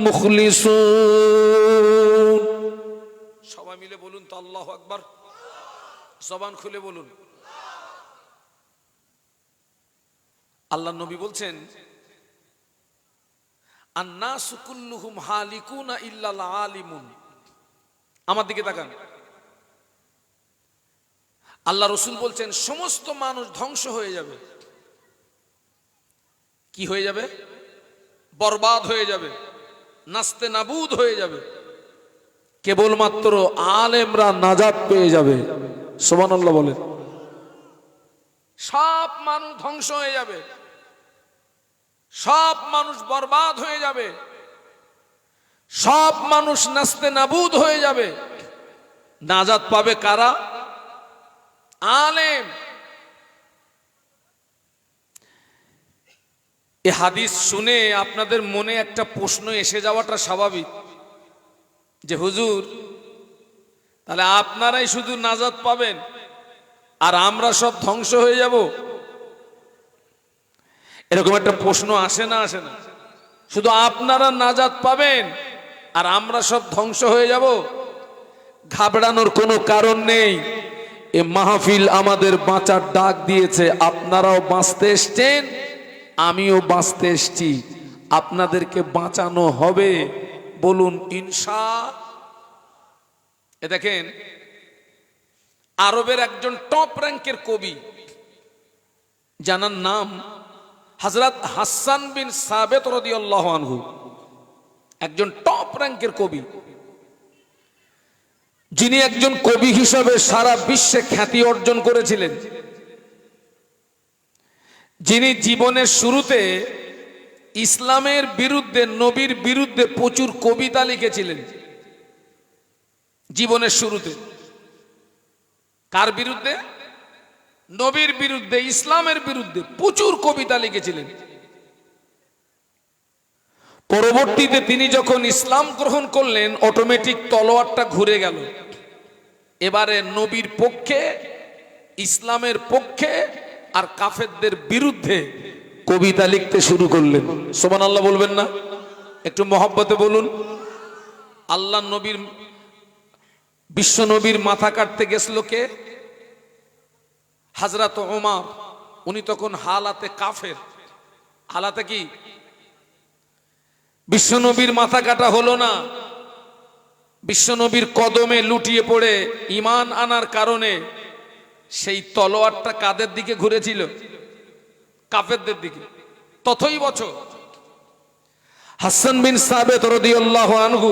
মুখলিসুন। সবাই মিলে বলুন তো আল্লাহু আকবার। জবান খুলে বলুন। আল্লাহ নবী বলছেন, আন্নাসু কুল্লুহুম হালিকুনা ইল্লাল আলিমুন। আমার দিকে তাকান। আল্লাহ রসুল বলছেন সমস্ত মানুষ ধ্বংস হয়ে যাবে। কি হয়ে যাবে? বরবাদ হয়ে যাবে, নাস্তে নাবুদ হয়ে যাবে। কেবলমাত্র আলেমরা নাজাত পেয়ে যাবে। সুবহানাল্লাহ বলেন। সব মানুষ ধ্বংস হয়ে যাবে, সব মানুষ বরবাদ হয়ে যাবে, সব মানুষ নাস্তে নাবুদ হয়ে যাবে। নাজাত পাবে কারা? আলেম। এই হাদিস শুনে আপনাদের মনে একটা প্রশ্ন এসে যাওয়াটা স্বাভাবিক, যে হুজুর তাহলে আপনারাই শুধু নাজাত পাবেন আর আমরা সব ধ্বংস হয়ে যাব? এরকম একটা প্রশ্ন আসে না? আসে না? শুধু আপনারা নাজাত পাবেন আর আমরা সব ধ্বংস হয়ে যাব? ঘাবড়ানোর কোনো কারণ নেই। এ মাহফিল আমাদের বাঁচার ডাক দিয়েছে। আপনারাও বাঁচতে এসছেন, আমিও বাঁচতে এসছি। আপনাদেরকে বাঁচানো হবে, বলুন ইনশাআল্লাহ। এ দেখেন, আরবের একজন টপ র্যাঙ্কের কবি, যার নাম হযরত হাসান বিন সাবিত রাদিয়াল্লাহু আনহু, একজন টপ র্যাঙ্কের কবি, যিনি একজন কবি হিসাবে সারা বিশ্বে খ্যাতি অর্জন করেছিলেন, যিনি জীবনের শুরুতে ইসলামের বিরুদ্ধে, নবীর বিরুদ্ধে প্রচুর কবিতা লিখেছিলেন। জীবনের শুরুতে কার বিরুদ্ধে? নবীর বিরুদ্ধে, ইসলামের বিরুদ্ধে প্রচুর কবিতা লিখেছিলেন। পরবর্তীতে তিনি যখন ইসলাম গ্রহণ করলেন, অটোমেটিক তলোয়ারটা ঘুরে গেল। এবারে নবীর পক্ষে, ইসলামের পক্ষে আর কাফেরদের বিরুদ্ধে কবিতা লিখতে শুরু করলেন। সুবহানাল্লাহ বলবেন না? একটু মহব্বতে বলুন। আল্লাহ নবীর, বিশ্ব নবীর মাথা কাটতে গেছিল কে? হযরত ওমর। উনি তখন হালাতে কাফের। হালাতে কি? বিশ্ব নবীর মাথা কাটা হলো না। বিশ্ব নবীর কদমে লুটিয়ে পড়ে ঈমান আনার কারণে সেই তলোয়ারটা কাদের দিকে ঘুরেছিল? কাফেরদের দিকে। ততই বছর হাসান বিন সাবিত রাদিয়াল্লাহু আনহু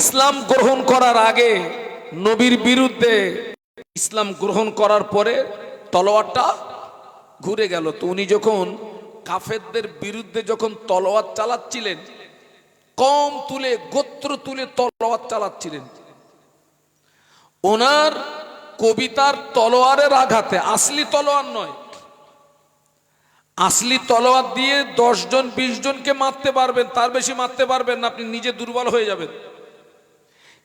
ইসলাম গ্রহণ করার আগে নবীর বিরুদ্ধে, ইসলাম গ্রহণ করার পরে তলোয়ারটা ঘুরে গেল। তো উনি যখন কাফেরদের বিরুদ্ধে যখন তলোয়ার চালাচ্ছিলেন, কম তুলে, গোত্র তুলে তলোয়ার চালাচ্ছিলেন, ওনার কবিতার তলোয়ারের আঘাতে, আসলি তলোয়ার নয়, আসলি তলোয়ার দিয়ে 10 জন 20 জনকে মারতে পারবেন, তার বেশি মারতে পারবেন না, আপনি নিজে দুর্বল হয়ে যাবেন।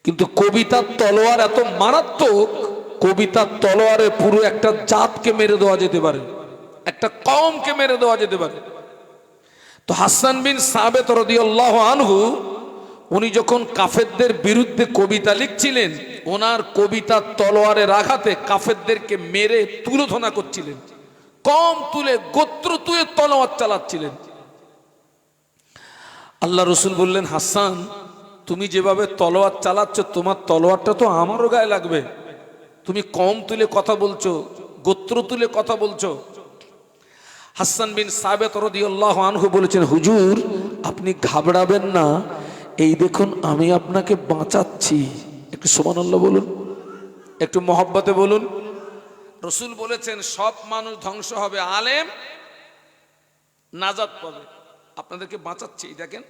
কিন্তু কবিতার তলোয়ার এত মারাত্মক, কবিতার তলোয়ারে পুরো একটা জাতকে মেরে দেওয়া যেতে পারে, একটা কওমকে মেরে দেওয়া যেতে পারে। তো হাসান বিন সাবিত রাদিয়াল্লাহু আনহু, উনি যখন কাফেরদের বিরুদ্ধে কবিতা লিখছিলেন, ওনার কবিতার তলোয়ারের আঘাতে কাফেরদেরকে মেরে তুলোধনা করছিলেন, কম তুলে, গোত্র তুলে তলোয়ার চালাচ্ছিলেন। আল্লাহ রসুল বললেন, হাসান তুমি যেভাবে তলোয়ার চালাচ্ছ, তোমার তলোয়ারটা তো আমারও গায়ে লাগবে। তুমি কম তুলে কথা বলছো, গোত্র তুলে কথা বলছো। হাসান বিন সাবিত রাদিয়াল্লাহু আনহু বলেছেন, হুজুর আপনি ঘাবড়াবেন না, এই দেখুন আমি আপনাকে বাঁচাচ্ছি। একটু সুবহানাল্লাহ বলুন, একটু মহব্বতে বলুন। রসুল বলেছেন সব মানুষ ধ্বংস হবে, আলেম নাজাত পাবে। আপনাদেরকে বাঁচাচ্ছি। দেখেন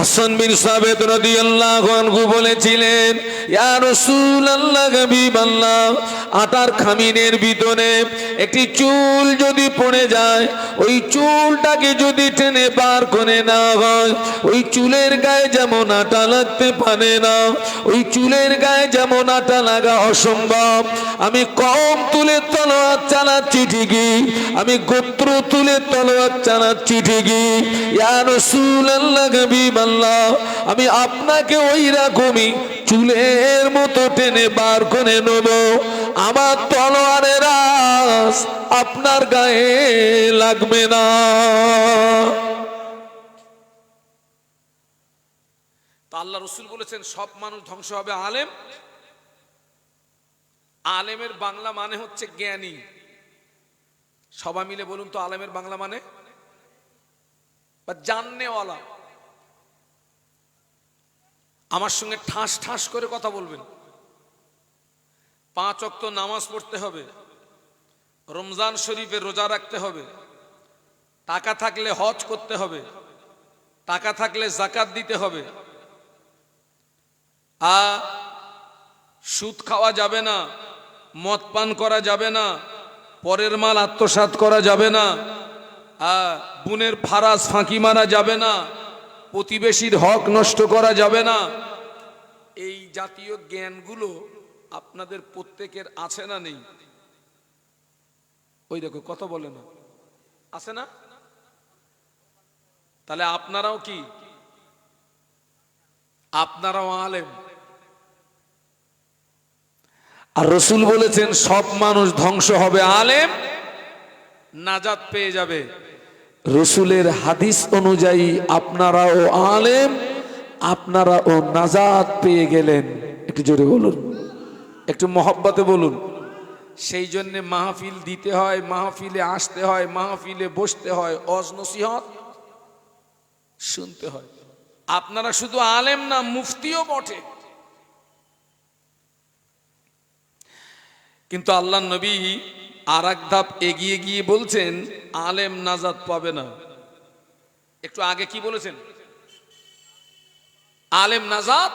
হাসান বিন সাবিত রাদিয়াল্লাহু আনহু বলেছিলেন, ইয়া রাসূলুল্লাহ, হাবিবাল্লাহ, আটার খামিনের ভিতরে একটি চুল যদি পড়ে যায়, ওই চুলটাকে যদি টেনে বার করে না হয়, ওই চুলের গায়ে যেমন আটা লাগতে পারে না, ওই চুলের গায়ে যেমন আটা লাগা অসম্ভব। আমি কম তুলে তলোয়ার চালাচ্ছি ঠিকই, আমি গোত্র তুলে তলোয়ার চালাচ্ছি ঠিকই, ইয়া রাসূলুল্লাহ, হাবিবাল্লাহ, আমি আপনাকে ওই রকমই চুলের মতো টেনে বার করে নেব। আমার তলোয়ারের আঁচ আপনার গায়ে লাগবে না। তা আল্লাহ রসুল বলেছেন সব মানুষ ধ্বংস হবে আলেম। আলেমের বাংলা মানে হচ্ছে জ্ঞানী। সবাই মিলে বলুন তো আলেমের বাংলা মানে, বা জাননেওয়ালা। আমার সঙ্গে ঠাস ঠাস করে কথা বলবেন। 5 ওয়াক্ত নামাজ পড়তে হবে, রমজান শরীফে রোজা রাখতে হবে, টাকা থাকলে হজ করতে হবে, টাকা থাকলে যাকাত দিতে হবে, সুদ খাওয়া যাবে না, মদ পান করা যাবে না, পরের মাল আত্মসাৎ করা যাবে না, বোনের ফারাজ ফাঁকি মারা যাবে না, প্রতিবেশীর হক নষ্ট করা যাবে না। এই জাতীয় জ্ঞানগুলো আপনাদের প্রত্যেকের আছে না নেই? ওই দেখো কথা বলে না, আছে না? তাহলে আপনারাও কি? আপনারাও আলেম। আর রসুল বলেছেন সব মানুষ ধ্বংস হবে, আলেম নাজাত পেয়ে যাবে। রসুলের হাদিস অনুযায়ী আপনারাও আলেম, আপনারাও নাজাত পেয়ে গেলেন। একটু জোরে বলুন, একটু মহব্বতে বলুন। সেই জন্য মাহফিল দিতে হয়, মাহফিলে আসতে হয়, মাহফিলে বসতে হয়, ওয়াজ নসিহত শুনতে হয়। আপনারা শুধু আলেম না, মুফতিও বটে। কিন্তু আল্লাহ নবী আর এক ধাপ এগিয়ে গিয়ে বলছেন আলেম নাজাত পাবে না। একটু আগে কি বলেছেন? আলেম নাজাত।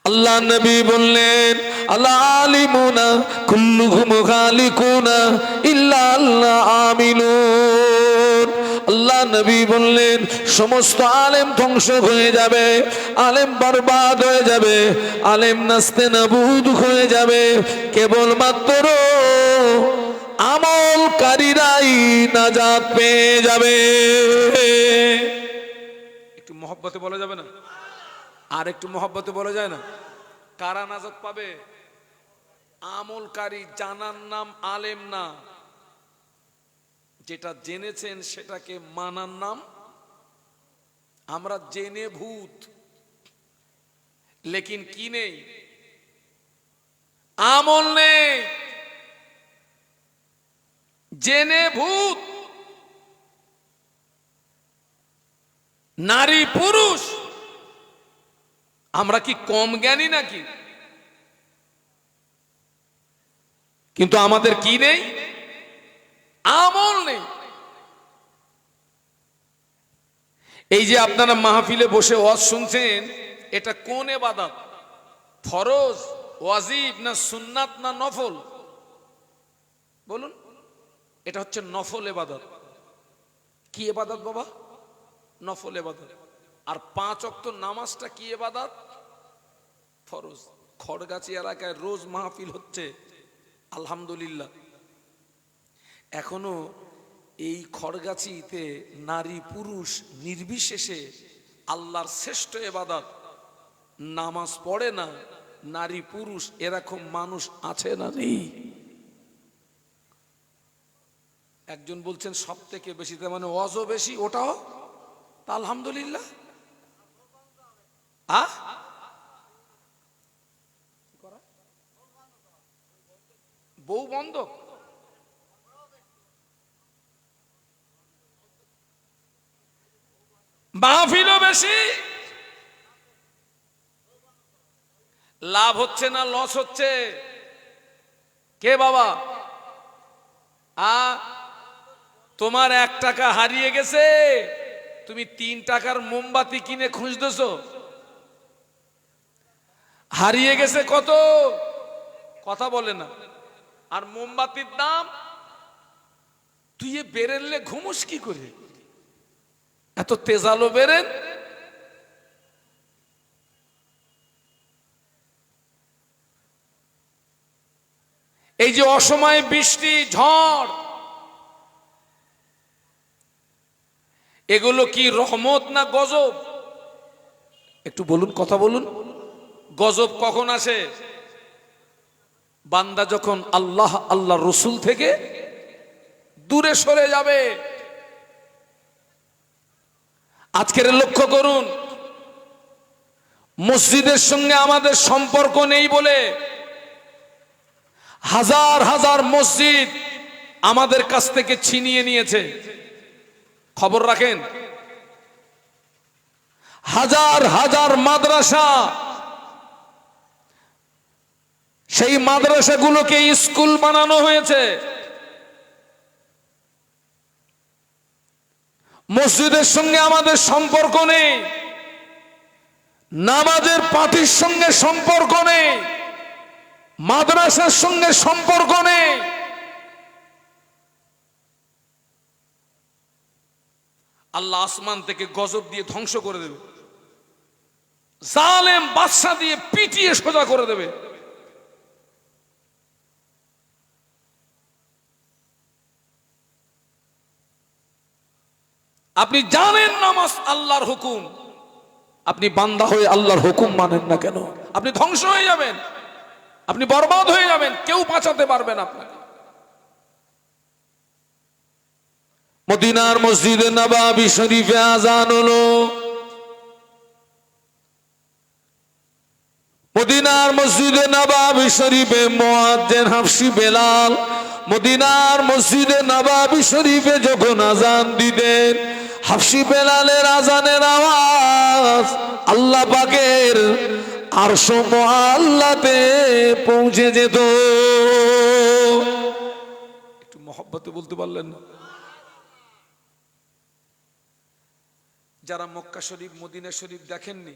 আল্লাহ নবী বললেন আল্লাহ আলিমুনা কুল্লুহুম খালিকুনা ইল্লা আল্লাহ আমিনুন। আল্লাহ নবী বললেন সমস্ত আলেম ধ্বংস হয়ে যাবে, আলেম বরবাদ হয়ে যাবে, আলেম নাস্তে নাবুদ হয়ে যাবে, কেবলমাত্র আমলকারীরাই নাজাত পেয়ে যাবে। একটু মহব্বতে বলা যাবে না? আর একটু মহব্বতে বলা যায় না? কারা নাজাত পাবে? আমলকারী। জানার নাম আলেম না, যেটা জেনেছেন সেটাকে মানার নাম। আমরা জেনে ভূত, লেকিন কি নেই? আমল নেই। জেনে ভূত। নারী পুরুষ আমরা কি কম জ্ঞানী নাকি? কিন্তু আমাদের কি নেই? আমল নেই। এই যে আপনারা মাহফিলে বসে ওয়াজ শুনছেন, এটা কোন ইবাদত? ফরজ, ওয়াজিব, না সুন্নাত, না নফল? বলুন। এটা হচ্ছে নফল ইবাদত। কি ইবাদত বাবা? নফল ইবাদত। আর 5 ওয়াক্ত নামাজটা কি ইবাদত? ফরজ। খড়গাছি এলাকায় রোজ মাহফিল হচ্ছে, আলহামদুলিল্লাহ। এখনো এই খড়গাছিতে নারী পুরুষ নির্বিশেষে আল্লাহর শ্রেষ্ঠ ইবাদত নামাজ পড়ে না, নারী পুরুষ এরকম মানুষ আছে না নেই? একজন বলছেন সব থেকে বেশি, তার মানে ওয়াজও বেশি, ওটাও তা আলহামদুলিল্লাহ। বউ বন্ধ, মাহফিলও বেশি। লাভ হচ্ছে না লস হচ্ছে? কে বাবা? তোমার 1 টাকা হারিয়ে গেছে, তুমি 3 টাকার মোমবাতি কিনে খুঁজতেছো, হারিয়ে গেছে কত, কথা বলে না। আর মোমবাতির দাম, তুই এ বেরেনলে ঘুমোস কি করে, এত তেজালো বেরেন। এই যে অসময়ে বৃষ্টি ঝড়, এগুলো কি রহমত না গজব? একটু বলুন, কথা বলুন। গজব কখন আসে? বান্দা যখন আল্লাহ আল্লাহ রসুল থেকে দূরে সরে যাবে। আজকের লক্ষ্য করুন, মসজিদের সঙ্গে আমাদের সম্পর্ক নেই বলে হাজার হাজার মসজিদ আমাদের কাছ থেকে ছিনিয়ে নিয়েছে। খবর রাখেন, হাজার হাজার মাদ্রাসা, সেই মাদ্রাসাগুলোকে স্কুল বানানো হয়েছে। মসজিদের সঙ্গে আমাদের সম্পর্ক নেই, নামাজের পার্টির সঙ্গে সম্পর্ক নেই, মাদ্রাসার সঙ্গে সম্পর্ক নেই। আল্লাহ আসমান থেকে গজব দিয়ে ধ্বংস করে দেবে, জালেম বাদশা দিয়ে পিটিয়ে সোজা করে দেবে। আপনি জানেন নামাজ আল্লাহর হুকুম, আপনি বান্দা হয়ে আল্লাহর হুকুম মানেন না কেন? আপনি ধ্বংস হয়ে যাবেন, আপনি বরবাদ হয়ে যাবেন, কেউ বাঁচাতে পারবে না আপনাকে। মদিনার মসজিদে নববী শরীফে আযান হলো, মদিনার মসজিদে নববী শরীফে মুয়াজ্জিন হাফসি বেলাল মদিনার মসজিদে নববী শরীফে যখন আযান দিতেন, হাফসি বেলালের আযানের আওয়াজ আল্লাহ পাকের আরশ মুআল্লাতে পৌঁছে যেত। একটু মহব্বতে বলতে পারলেন না? যারা মক্কা শরীফ মদিনা শরীফ দেখেননি,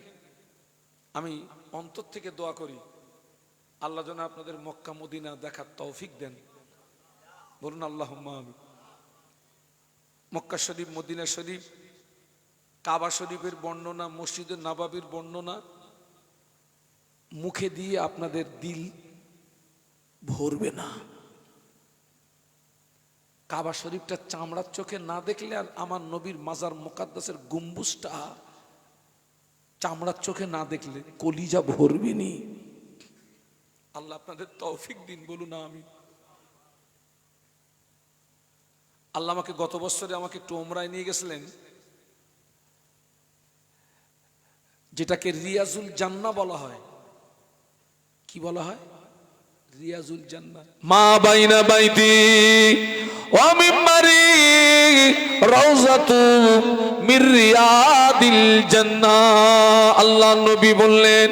আমি অন্তর থেকে দোয়া করি আল্লাহ যেন আপনাদের মক্কা মদিনা দেখার তৌফিক দেন। বলুন আল্লাহুম্মা আমিন। মক্কা শরীফ মদিনা শরীফ, কাবা শরীফের বর্ণনা, মসজিদে নববীর বর্ণনা মুখে দিয়ে আপনাদের দিল ভরবে না। কাবা শরীফটা চামড়ার চোখে না দেখলে, আর আমার নবীর মাজার মুকাদ্দাসের গম্বুজটা চামড়ার চোখে না দেখলে কলিজা ভরবে নি। আল্লাহ আপনাদের তৌফিক দিন, বলুন আমিন। আল্লাহ আমাকে গত বছরে আমাকে একটু ওমরায় নিয়ে গেছিলেন, যেটাকে রিয়াজুল জান্নাহ বলা হয়। কি বলা হয়? রিয়াজুল জান্নাহ। মা বাইনা বাইতি ওয়া মিম্বারি রাউযাতু মির রিয়াদিল জান্নাহ। আল্লাহ নবী বললেন,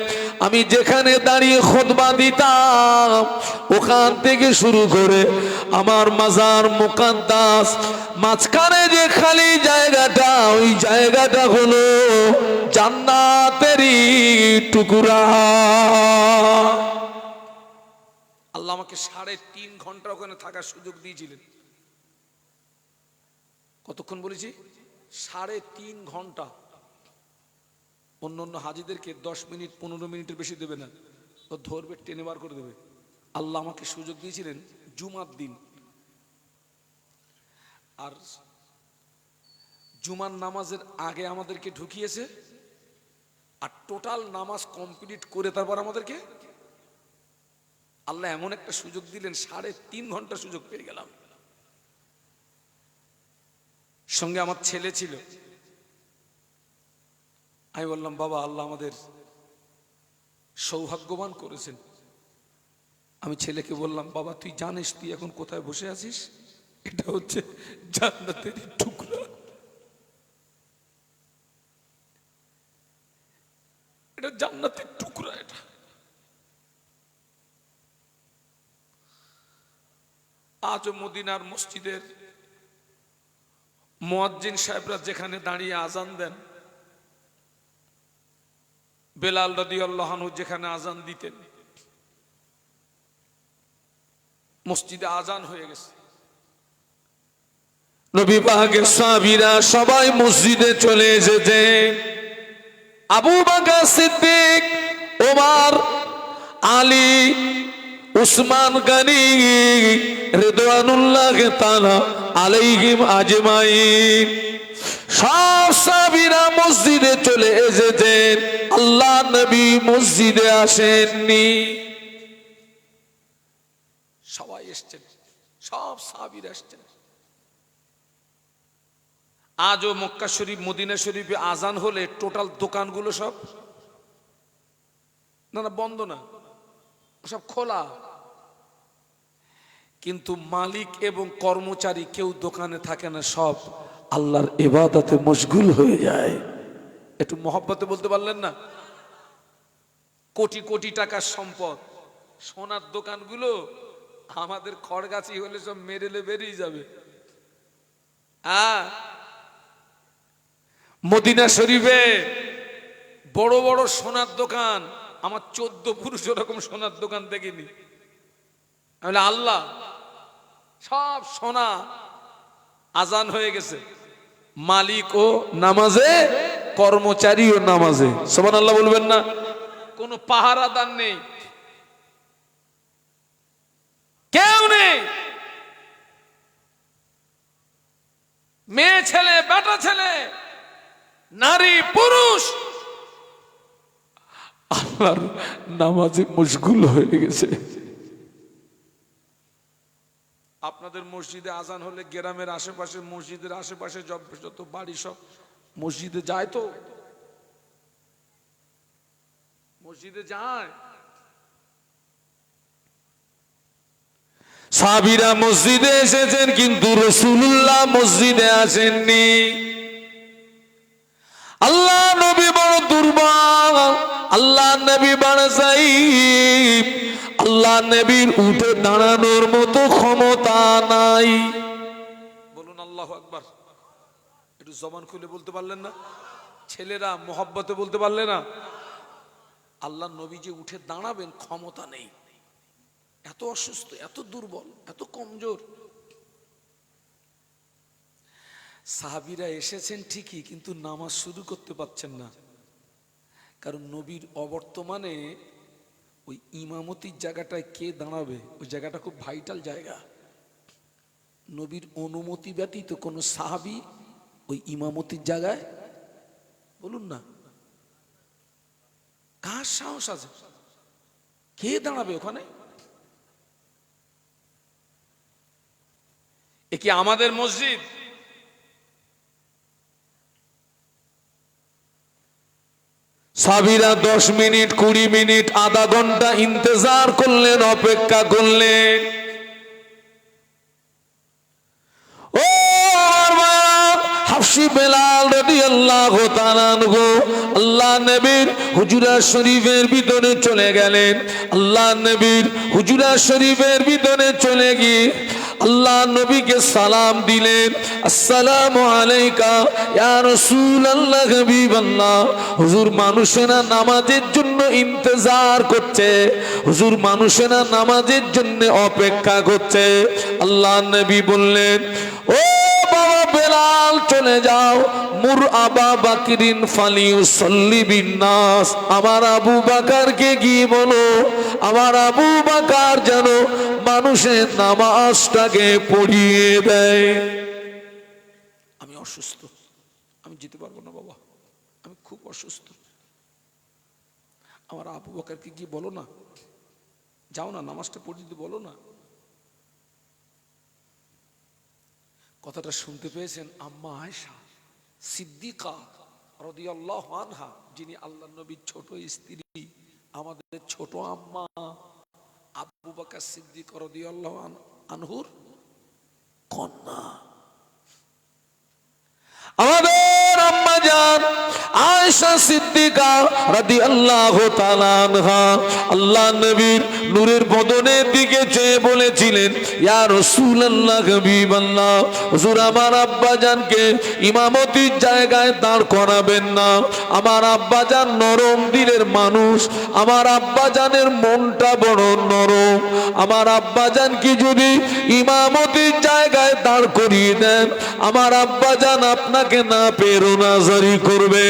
আমি যেখানে দাঁড়িয়ে খুতবা দিতাম ওখান থেকে শুরু করে আমার মাজার মুকাদ্দাস, মাঝখানে যে খালি জায়গাটা, ওই জায়গাটা হলো জান্নাতেরই টুকরা। আল্লাহ আমাকে 3.5 ঘন্টা ওখানে থাকার সুযোগ দিয়েছিলেন। কতক্ষণ বলেছি? 3.5 ঘন্টা। অন্য অন্য হাজিদেরকে 10 মিনিট 15 মিনিটের বেশি দেবে না, ও ধরবে, টেনে বার করে দেবে। আল্লাহ আমাকে সুযোগ দিয়েছিলেন জুমার দিন, আর জুমার নামাজের আগে আমাদেরকে ঢুকিয়েছে, আর টোটাল নামাজ কমপ্লিট করে তারপর আমাদেরকে আল্লাহ এমন একটা সুযোগ দিলেন, 3.5 ঘন্টা সুযোগ পেয়ে গেলাম। সঙ্গে আমার ছেলে ছিল। আমি বললাম, বাবা আল্লাহ আমাদের সৌভাগ্যবান করেছেন। আমি ছেলেকে বললাম, বাবা তুই জানিস তুই এখন কোথায় বসে আছিস? এটা হচ্ছে জান্নাতের টুকরা, এটা জান্নাতের টুকরা। এটা আজও মদিনার মসজিদের মুয়াজ্জিন সাহেবরা যেখানে দাঁড়িয়ে আজান দেন, বেলাল রাদিয়াল্লাহু আনহু যেখানে আজান দিতেন, মসজিদে আজান হয়ে গেছে, নবী পাকের সাহাবীরা সবাই মসজিদে চলে এসেছে। আবু বকর সিদ্দিক, ওমর, আলী, উসমান গনি রিদওয়ানুল্লাহ তাআলা আলাইহিম আজমাইন সব সাহাবীরা মসজিদে চলে এসেছেন। আল্লাহ নবী মসজিদে আসেননি। সবাই এসেছেন, সব সাহাবীরা এসেছেন। আজও মক্কা শরীফ, মদিনা শরীফে আজান হলে টোটাল দোকানগুলো সব না বন্ধ না, সব খোলা, কিন্তু মালিক এবং কর্মচারী কেউ দোকানে থাকে না, সব আল্লাহর ইবাদতে মশগুল হয়ে যায়। একটু মহব্বতে বলতে পারলেন না? কোটি কোটি টাকার সম্পদ, সোনার দোকানগুলো আমাদের খড়গাছি হলে সব মেরেলে বেরিয়ে যাবে। মদিনা শরীফে বড় বড় সোনার দোকান, আমার 14 পুরুষ ওরকম সোনার দোকান দেখিনি। আল্লাহ সব সোনা। আজান হয়ে গেছে, মালিক ও নামাজে, কর্মচারী ও নামাজে। সুবহানাল্লাহ বলবেন না? কোনো পাহারাদার নেই, কেউ নেই, মেয়ে ছেলে, বেটা ছেলে, নারী পুরুষ আল্লাহর নামাজে মশগুল হয়ে গেছে। আপনাদের মসজিদে আজান হলে গ্রামের আশেপাশে, মসজিদের আশেপাশে যত বাড়ি সব মসজিদে যায়, তো মসজিদে যায়। সাহাবীরা মসজিদে এসেছেন, কিন্তু রাসূলুল্লাহ মসজিদে আসেননি। আল্লাহ নবী বড় দুর্বল, আল্লাহ নবী বড় যায়ীফ, আল্লাহ নবীর উঠে দাঁড়ানোর মতো ক্ষমতা নাই। বলুন আল্লাহু আকবার। একটু জবান খুলে বলতে পারলেন না? ছেলেরা মোহাব্বতে বলতে পারলে না? আল্লাহ নবী যে উঠে দাঁড়াবেন ক্ষমতা নেই, এত অসুস্থ, এত দুর্বল, এত কমজোর। সাহাবীরা এসেছেন ঠিকই, কিন্তু নামাজ শুরু করতে পারছেন না। কারণ নবীর অবর্তমানে ওই ইমামতির জায়গাটায় কে দাঁড়াবে, ওই জায়গাটা খুব ভাইটাল জায়গা। নবীর অনুমতি ব্যতীত কোনো সাহাবী ওই ইমামতির জায়গায়, বলুন না, কার সাহস আছে? কে দাঁড়াবে ওখানে? এ কি আমাদের মসজিদ? সাহাবীরা 10 মিনিট, 20 মিনিট, আধা ঘন্টা ইন্তজার করলেন, অপেক্ষা করলেন। ও হাফসি বেলাল রাদিয়াল্লাহু তাআলা আনহু আল্লাহ নবীর হুজরা শরীফের ভিতরে চলে গেলেন। আল্লাহ নবীর হুজরা শরীফের ভিতরে চলে গিয়ে আল্লাহ নবীকে সালাম দিলেন, আসসালামু আলাইকা ইয়া রাসূলুল্লাহ হাবিবাল্লাহ। হুজুর মানুষেরা নামাজের জন্য ইন্তজার করছে, হুজুর মানুষেরা নামাজের জন্য অপেক্ষা করছে। আল্লাহ নবী বললেন, ও বাবা বেলাল চলে যাও, মুর আবা বাকরিন ফালিউসাল্লি বিন্নাস। আমার আবু বকরকে গিয়ে বলো, আমার আবু বকর যেন মানুষের নামাজটাকে পড়িয়ে দেয়। আমি অসুস্থ, আমি যেতে পারবো না বাবা, আমি খুব অসুস্থ। আমার আবু বকরকে গিয়ে বলো না, যাও না, নামাজটা পড়িয়ে দিতে বলো না। কথাটা শুনতে পেয়েছেন আম্মা আয়েশা সিদ্দিকা রাদিয়াল্লাহু আনহা, যিনি আল্লাহর নবীর ছোট স্ত্রী, আমাদের ছোট আম্মা আবু বকর সিদ্দিক রাদিয়াল্লাহু আনহুর কন্যা, আমাদের আম্মা জান আয়েশা সিদ্দিকা রাদিয়াল্লাহু তাআলা আনহা আল্লাহ নবীর নূরের বদনের দিকে চেয়ে বলেছিলেন, ইয়া রাসূলুল্লাহ, হাবিবাল্লাহ, হুজুর আমার আব্বাজানকে ইমামতির জায়গায় দাঁড় করাবেন না। আমার আব্বাজান নরম দিলের মানুষ, আমার আব্বাজানের মনটা বড় নরম। আমার আব্বাজানকে যদি ইমামতির জায়গায় দাঁড় করিয়ে দেন, আমার আব্বাজান আপনাকে না পেয়ে রোনাজারি করবে,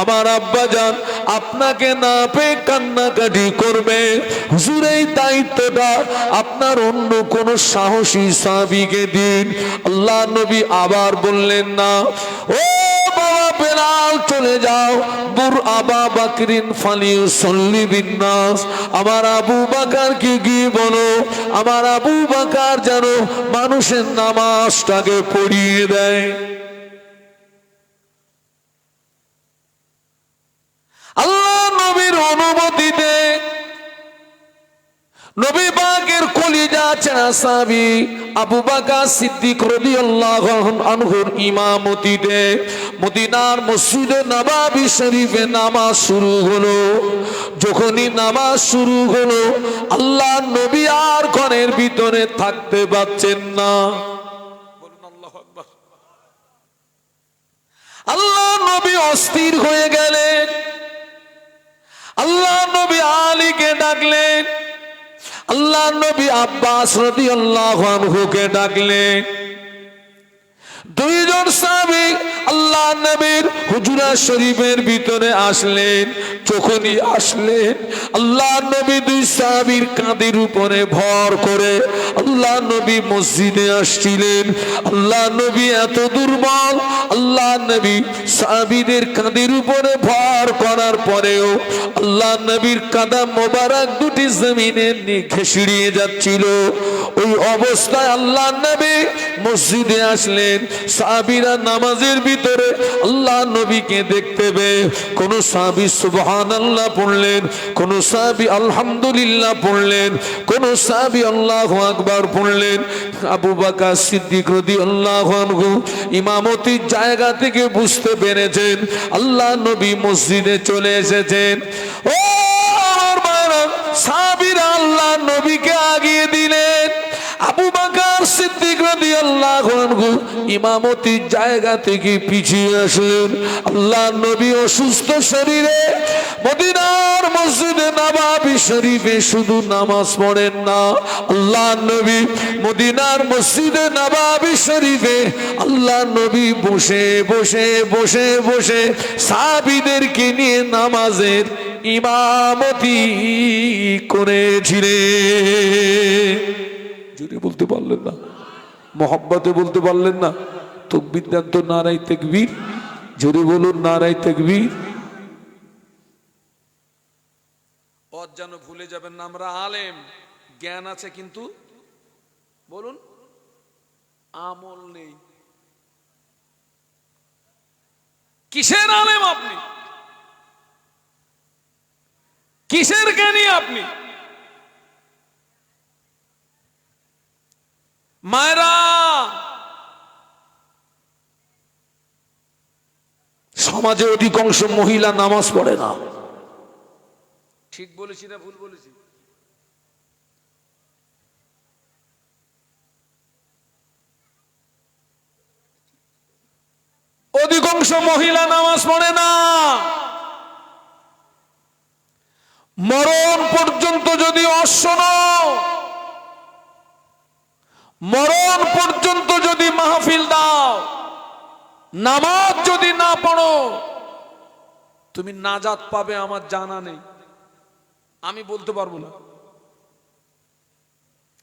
আমার আব্বাজান আপনাকে না পেয়ে কান্নাকাটি করবে। হুজুর এই দায়িত্বটা আপনার অন্য কোন সাহসী সাহাবীকে দিন। আল্লাহ নবী আবার বললেন, না, ও বাবা বেলাল, চলে যাও, বুর আবা বাকরিন ফালিউসাল্লি বিন্নাস, আমার আবু বকরকে গিয়ে বলো, আমার আবু বকর যেন মানুষের নামাজটাকে পড়িয়ে দেয়। আল্লাহ নবীর অনুমতিতে নবী পাকের কলিজা চেনা সাহাবী আবু বকর সিদ্দিক রাদিয়াল্লাহু আনহুর ইমামতিতে মদিনার মসজিদে নববী শরীফে নামাজ শুরু হলো। যখনই নামাজ শুরু হলো, আল্লাহ নবী আর ঘরের ভিতরে থাকতে পারছেন না। বলুন আল্লাহু আকবার। আল্লাহ নবী অস্থির হয়ে গেলেন। আল্লাহ নবী আলীকে ডাকলেন, আল্লাহ নবী আব্বাস রাদিয়াল্লাহু আনহুকে ডাকলেন। দুইজন সাহাবী আল্লাহ নবীর হুজরা শরীফের ভিতরে আসলেন। যখনই আসলেন, আল্লাহ নবী দুই সাহাবীর কাঁধের উপরে ভর করে আল্লাহ নবী মসজিদে আসছিলেন। আল্লাহ নবী এত দুর্বল, আল্লাহ নবী সাহাবীদের কাঁধের উপরে ভর করার পরেও আল্লাহ নবীর কাঁধা মোবারক দুটি জমিনে ঘেঁষড়িয়ে যাচ্ছিল। ওই অবস্থায় আল্লাহ নবী মসজিদে আসলেন। সাহাবীরা নামাজের ভিতরে আল্লাহ নবীকে দেখতে পেয়ে কোন সাহাবী সুবহানাল্লাহ পড়লেন, কোন সাহাবী আলহামদুলিল্লাহ পড়লেন, কোন সাহাবী আল্লাহু আকবার পড়লেন। আবু বকর সিদ্দিক রাদিয়াল্লাহু আনহু ইমামতির জায়গা থেকে বুঝতে পেরেছেন আল্লাহ নবী মসজিদে চলে এসেছেন। ও আমার ভাইরা, সাহাবীরা আল্লাহ নবীকে আগিয়ে দিলেন। আবু বকর সিদ্দিক রাদিয়াল্লাহু আনহু ইমামতির জায়গা থেকে পিছিয়ে আসলেন। আল্লাহ নবী অসুস্থ শরীরে মদিনার মসজিদে নববী শরীফে শুধু নামাজ পড়েন না, আল্লাহ নবী মদিনার মসজিদে নববী শরীফে আল্লাহ নবী বসে বসে বসে বসে সাহাবীদেরকে নিয়ে নামাজের ইমামতি করেছিলেন। জোরে বলতে পারলেন না? মোহাব্বতে বলতে পারলেন না? তাকবীর দেন তো, নারায়ে তাকবীর। জোরে বলুন, নারায়ে তাকবীর। ওর যেন ভুলে যাবেন না, আমরা আলেম, জ্ঞান আছে কিন্তু বলুন আমল নেই। কিসের আলেম আপনি? কিসের জ্ঞানী আপনি? মায়েরা, সমাজে অধিকাংশ মহিলা নামাজ পড়ে না। ঠিক বলেছি না ভুল বলেছি? অধিকাংশ মহিলা নামাজ পড়ে না। মরণ পর্যন্ত যদি অশোনো, মরণ পর্যন্ত যদি মাহফিল দাও, নামাজ যদি না পড়ো, তুমি নাজাত পাবে আমার জানা নেই, আমি বলতে পারবো না।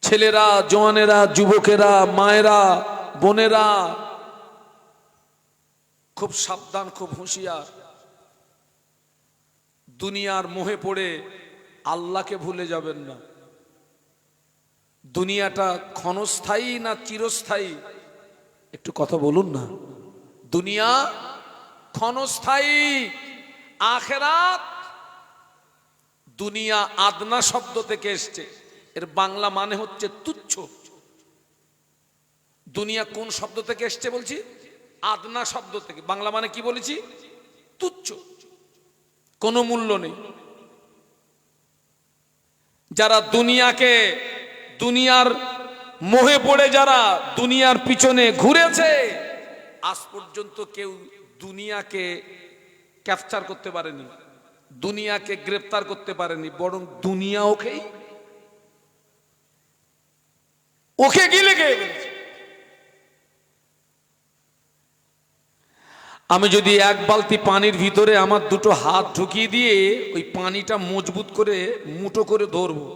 ছেলেরা, জওয়ানেরা, যুবকেরা, মায়েরা, বোনেরা, খুব সাবধান, খুব হুঁশিয়ার। দুনিয়ার মোহে পড়ে আল্লাহকে ভুলে যাবেন না। দুনিয়াটা ক্ষণস্থায়ী না চিরস্থায়ী? একটু কথা বলুন না। দুনিয়া ক্ষণস্থায়ী, আখেরাত। দুনিয়া আদনা শব্দ থেকে এসছে, এর বাংলা মানে হচ্ছে তুচ্ছ। দুনিয়া কোন শব্দ থেকে এসছে বলছি? আদনা শব্দ থেকে। বাংলা মানে কি বলেছি? তুচ্ছ। কোনো মূল্য নেই। যারা দুনিয়ার মোহে পড়ে যারা দুনিয়ার পিছনে ঘুরেছে, আজ পর্যন্ত কেউ দুনিয়াকে ক্যাপচার করতে পারেনি, দুনিয়াকে গ্রেফতার করতে পারেনি, বরং দুনিয়া ওকে গিলে খেয়ে ফেলেছে। আমি যদি এক বালতি পানির ভিতরে আমার দুটো হাত ঢুকিয়ে দিয়ে ওই পানিটা মজবুত করে মুঠো করে ধরবো,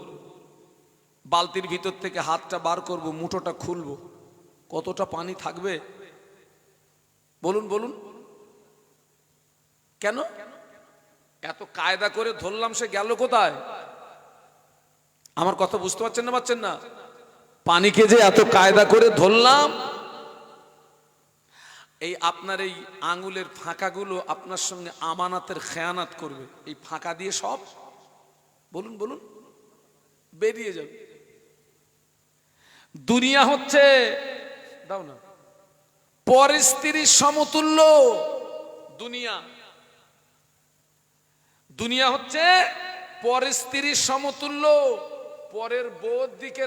বালতির ভিতর থেকে হাতটা বার করব, মুঠোটা খুলবো, কতটা পানি থাকবে বলুন বলুন? কেন এত কায়দা করে ধরলাম, সে গেল কোথায়? আমার কথা বুঝতে পারছেন না? পানিকে যে এত কায়দা করে ধরলাম, এই আপনার এই আঙ্গুলের ফাঁকাগুলো আপনার সঙ্গে আমানাতের খেয়ানাত করবে, এই ফাঁকা দিয়ে সব বলুন বলুন বেরিয়ে যাবে। দুনিয়া হচ্ছে দাও না পরের স্ত্রীর সমতুল্য। দুনিয়া হচ্ছে পরের স্ত্রীর সমতুল্য। পরের বউর দিকে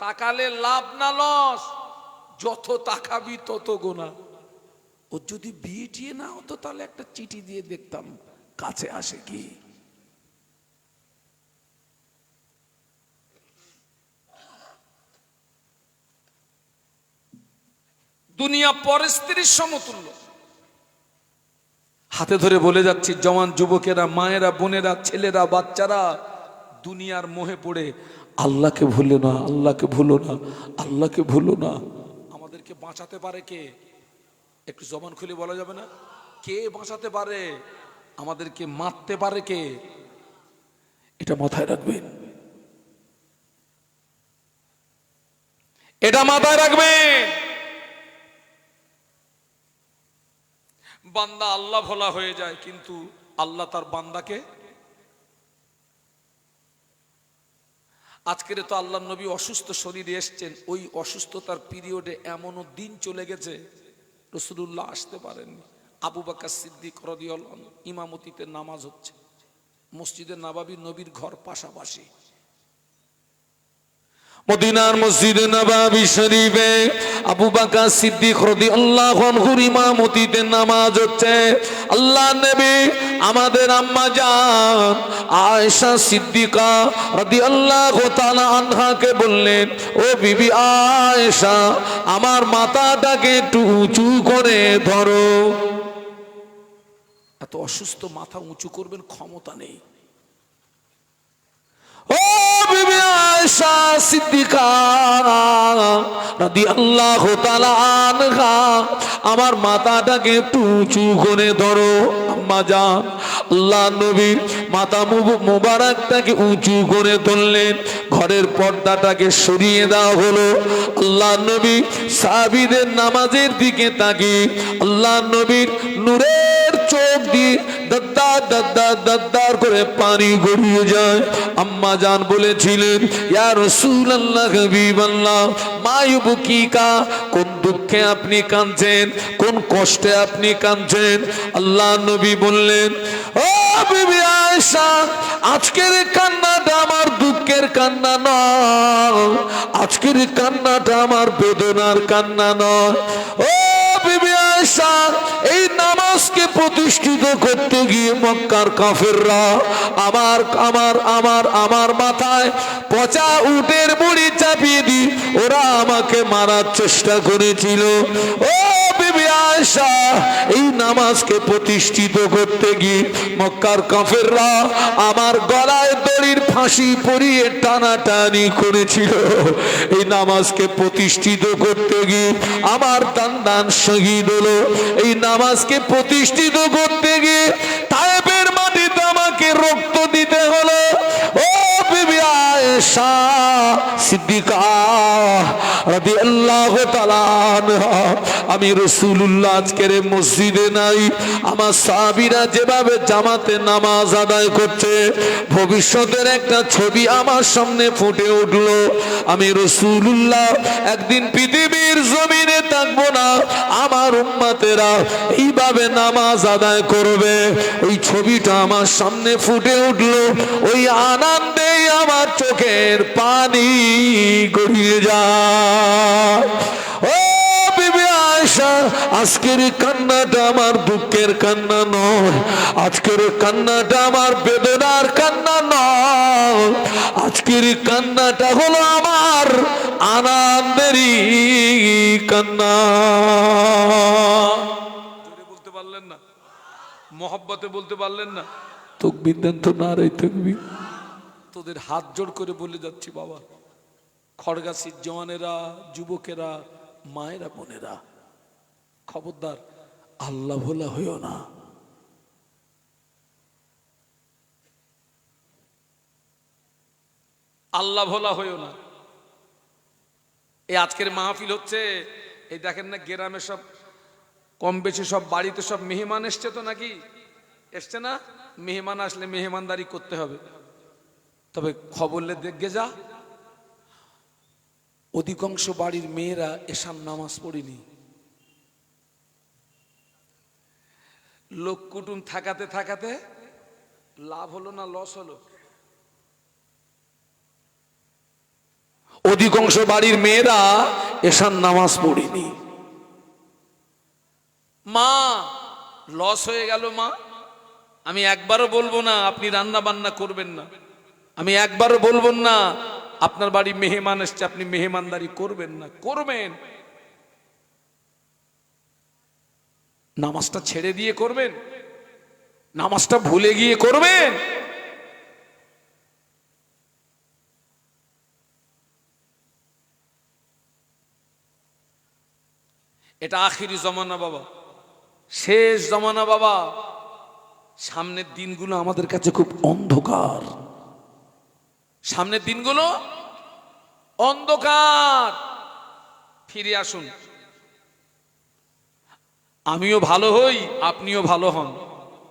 তাকালে লাভ না লস, যত তাকাবি তত গোনা। ও যদি বিয়ে টিয়ে না হতো তাহলে একটা চিঠি দিয়ে দেখতাম কাছে আসে কি। দুনিয়া পরের স্ত্রীর সমতুল্য। হাতে ধরে বলে যাচ্ছি, জওয়ান যুবকেরা, মায়েরা, বোনেরা, ছেলেরা, বাচ্চারা, দুনিয়ার মোহে পড়ে আল্লাহকে ভুলো না, আল্লাহকে ভুলো না, আল্লাহকে ভুলো না। আমাদেরকে বাঁচাতে পারে কে? একটু জবান খুলে বলা যাবে না? কে বাঁচাতে পারে? আমাদেরকে মারতে পারে কে? এটা মাথায় রাখবেন, এটা মাথায় রাখবেন। বান্দা আল্লাহ ভোলা হয়ে যায়, কিন্তু আল্লাহ তার বান্দাকে। আজকের তো আল্লাহ নবী অসুস্থ শরীরে এসছেন, ওই অসুস্থতার পিরিয়ডে এমনও দিন চলে গেছে রাসূলুল্লাহ আসতে পারেননি। আবু বকর সিদ্দিক রাদিয়াল্লাহু আনহু ইমামতিতে নামাজ হচ্ছে, মসজিদে নববী, নবীর ঘর পাশাপাশি। মদিনার মসজিদে নববী শরীফে আবু বকর সিদ্দিক রাদিয়াল্লাহু আনহুর ইমামতিতে নামাজ হচ্ছে। আল্লাহ নবী আমাদের আম্মা জান আয়েশা সিদ্দিকা রাদিয়াল্লাহু তাআলা আনহাকে বললেন, ও বিবি আয়েশা, আমার মাথাটাকে একটু উঁচু করে ধরো। এত অসুস্থ, মাথা উঁচু করবেন ক্ষমতা নেই। ও বিবি আয়েশা সিদ্দিকা রাদিয়াল্লাহু তাআলা আনহা, আমার মাথাটাকে একটু উঁচু করে ধরো। আম্মা জান আল্লাহ নবীর মাথা মোবারকটাকে উঁচু করে ধরলেন, ঘরের পর্দাটাকে সরিয়ে দেওয়া হলো। আল্লাহ নবী সাহাবীদের নামাজের দিকে তাকিয়ে আল্লাহ নবীর নূরের চোখ দিয়ে দাদ্দার দাদ্দার দাদ্দার করে পানি গড়িয়ে যায়। আম্মা জান বলেছিলেন, ইয়া রাসূলুল্লাহ, হাবিবাল্লাহ, মা ইউবকিকা, কোন দুঃখে আপনি কাঁদছেন, কোন কষ্টে আপনি কাঁদছেন? আল্লাহ নবী বললেন, ও বিবি আয়েশা, আজকের কান্নাটা আমার দুঃখের কান্না নয়, আজকের কান্নাটা আমার বেদনার কান্না নয়। ও বিবি আয়েশা, এই নামাজকে প্রতিষ্ঠিত করতে গিয়ে মক্কার কাফেররা আমার আমার আমার আমার মাথায় পচা উটের মুড়ি চাপিয়ে দি ওরা আমাকে মারার চেষ্টা করেছিল। ও বিবি আয়েশা, এই নামাজকে প্রতিষ্ঠিত করতে গিয়ে মক্কার কাফেররা আমার গলায় দড়ির ফাঁসি পরিয়ে টানাটানি করেছিল। এই নামাজকে প্রতিষ্ঠিত করতে গিয়ে আমার দান শহীদ হলো। এই নামাজকে প্রতিষ্ঠিত করতে গিয়ে তায়েফের মাটিতে আমাকে রক্ত দিতে হলো। ও বিবি আয়েশা, সিদ্দিকা রাদিয়াল্লাহু তাআলা আনহা, আমি রাসূলুল্লাহ আজকের মসজিদে নাই, আমার সাহাবীরা যেভাবে জামাতে নামাজ আদায় করছে, ভবিষ্যতের একটা ছবি আমার সামনে ফুটে উঠলো। আমি রাসূলুল্লাহ একদিন পৃথিবীর জমিনে থাকবো না, আমার উম্মতেরা এইভাবে নামাজ আদায় করবে, ওই ছবিটা আমার সামনে ফুটে উঠলো। ওই আনন্দে আমার চোখের পানি গড়িয়ে যায়। ও বিবি আয়েশা, আজকের কান্নাটা আমার দুঃখের কান্না নয়, আজকের কান্নাটা আমার বেদনার কান্না নয়, আজকের কান্নাটা হলো আমার আনন্দেরই কান্না। জোরে বলতে পারলেন না? মহব্বতে বলতে পারলেন না? তাকবীর দেন তো, নারায়ে তাকবীর। তোদের হাত জোড় করে বলে যাচ্ছি বাবা, খড়গাছির জওয়ানেরা, যুবকেরা, মায়েরা, বোনেরা, খবরদার আল্লাহ ভোলা হইও না। আল্লাহ ভোলা হইও না। এই আজকের মাহফিল হচ্ছে, এই দেখেন না গ্রামে সব কম বেশি সব বাড়িতে সব মেহমান এসছে, তো নাকি এসছে না? মেহমান আসলে মেহমানদারি করতে হবে। তবে খবরলে দেখে যা, অধিকাংশ বাড়ির মেয়েরা এশার নামাজ পড়েনি। লোক কুটুম থাকাতে থাকাতে লাভ হলো না লস হলো? অধিকাংশ বাড়ির মেয়েরা এশার নামাজ পড়েনি। মা লস হয়ে গেল মা। আমি একবারও বলবো না আপনি রান্না বান্না করবেন না, আমি একবারও বলবো না আপনার বাড়ি মেহমান এসছে আপনি মেহমানদারি করবেন না, করবেন। নামাজটা ছেড়ে দিয়ে করবেন, নামাজটা ভুলে গিয়ে করবেন। এটা আখিরি জমানা বাবা, শেষ জমানা বাবা। সামনের দিনগুলো আমাদের কাছে খুব অন্ধকার, সামনের দিনগুলো অন্ধকার। ফিরে আসুন, আমিও ভালো হই আপনিও ভালো হন,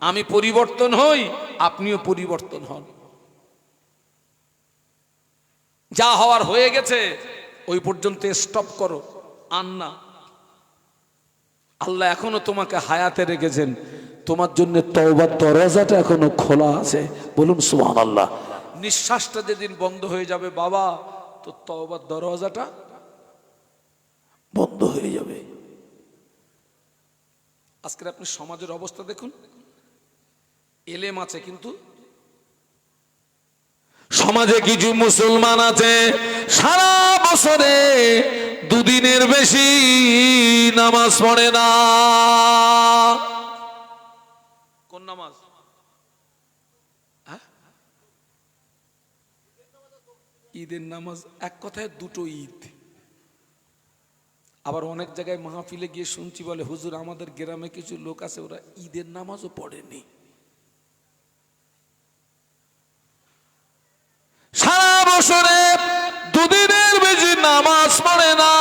আমি পরিবর্তন হই আপনিও পরিবর্তন হন। যা হওয়ার হয়ে গেছে ওই পর্যন্ত স্টপ করো, আর না। আল্লাহ এখনো তোমাকে হায়াতে রেখেছেন, তোমার জন্য তওবার দরজাটা এখনো খোলা আছে। বলুন সুবহানাল্লাহ। নিঃশ্বাসটা যেদিন বন্ধ হয়ে যাবে বাবা, তো তওবার দরজাটা বন্ধ হয়ে যাবে। আজকে আপনি সমাজের অবস্থা দেখুন, এলেম আছে কিন্তু সমাজে কিছু মুসলমান আছে সারা বছরে দুদিনের বেশি নামাজ পড়ে না। কোন নামাজ? ঈদের নামাজ। এক কথায় দুটো ঈদ। আবার অনেক জায়গায় মাহফিলে গিয়ে শুনছি বলে হুজুর আমাদের গ্রামে কিছু লোক আছে ওরা ঈদের নামাজও পড়েনি। সারা বছরে দুদিনের বেশি নামাজ পড়ে না,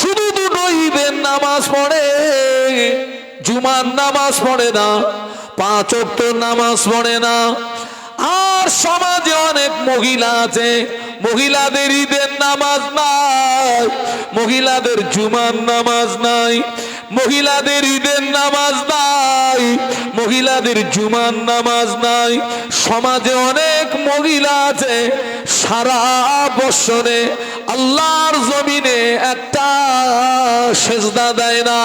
শুধু দুটো ঈদের নামাজ পড়ে, জুমার নামাজ পড়ে না, 5 ওয়াক্ত নামাজ পড়ে না। আর সমাজে অনেক মহিলা আছে, মহিলাদের ঈদের নামাজ নাই, মহিলাদের জুমার নামাজ নাই, মহিলাদের ঈদের নামাজ নাই, মহিলাদের জুমার নামাজ নাই। সমাজে অনেক মহিলা আছে সারা বছরে আল্লাহর জমিনে একটা সেজদা দেয় না।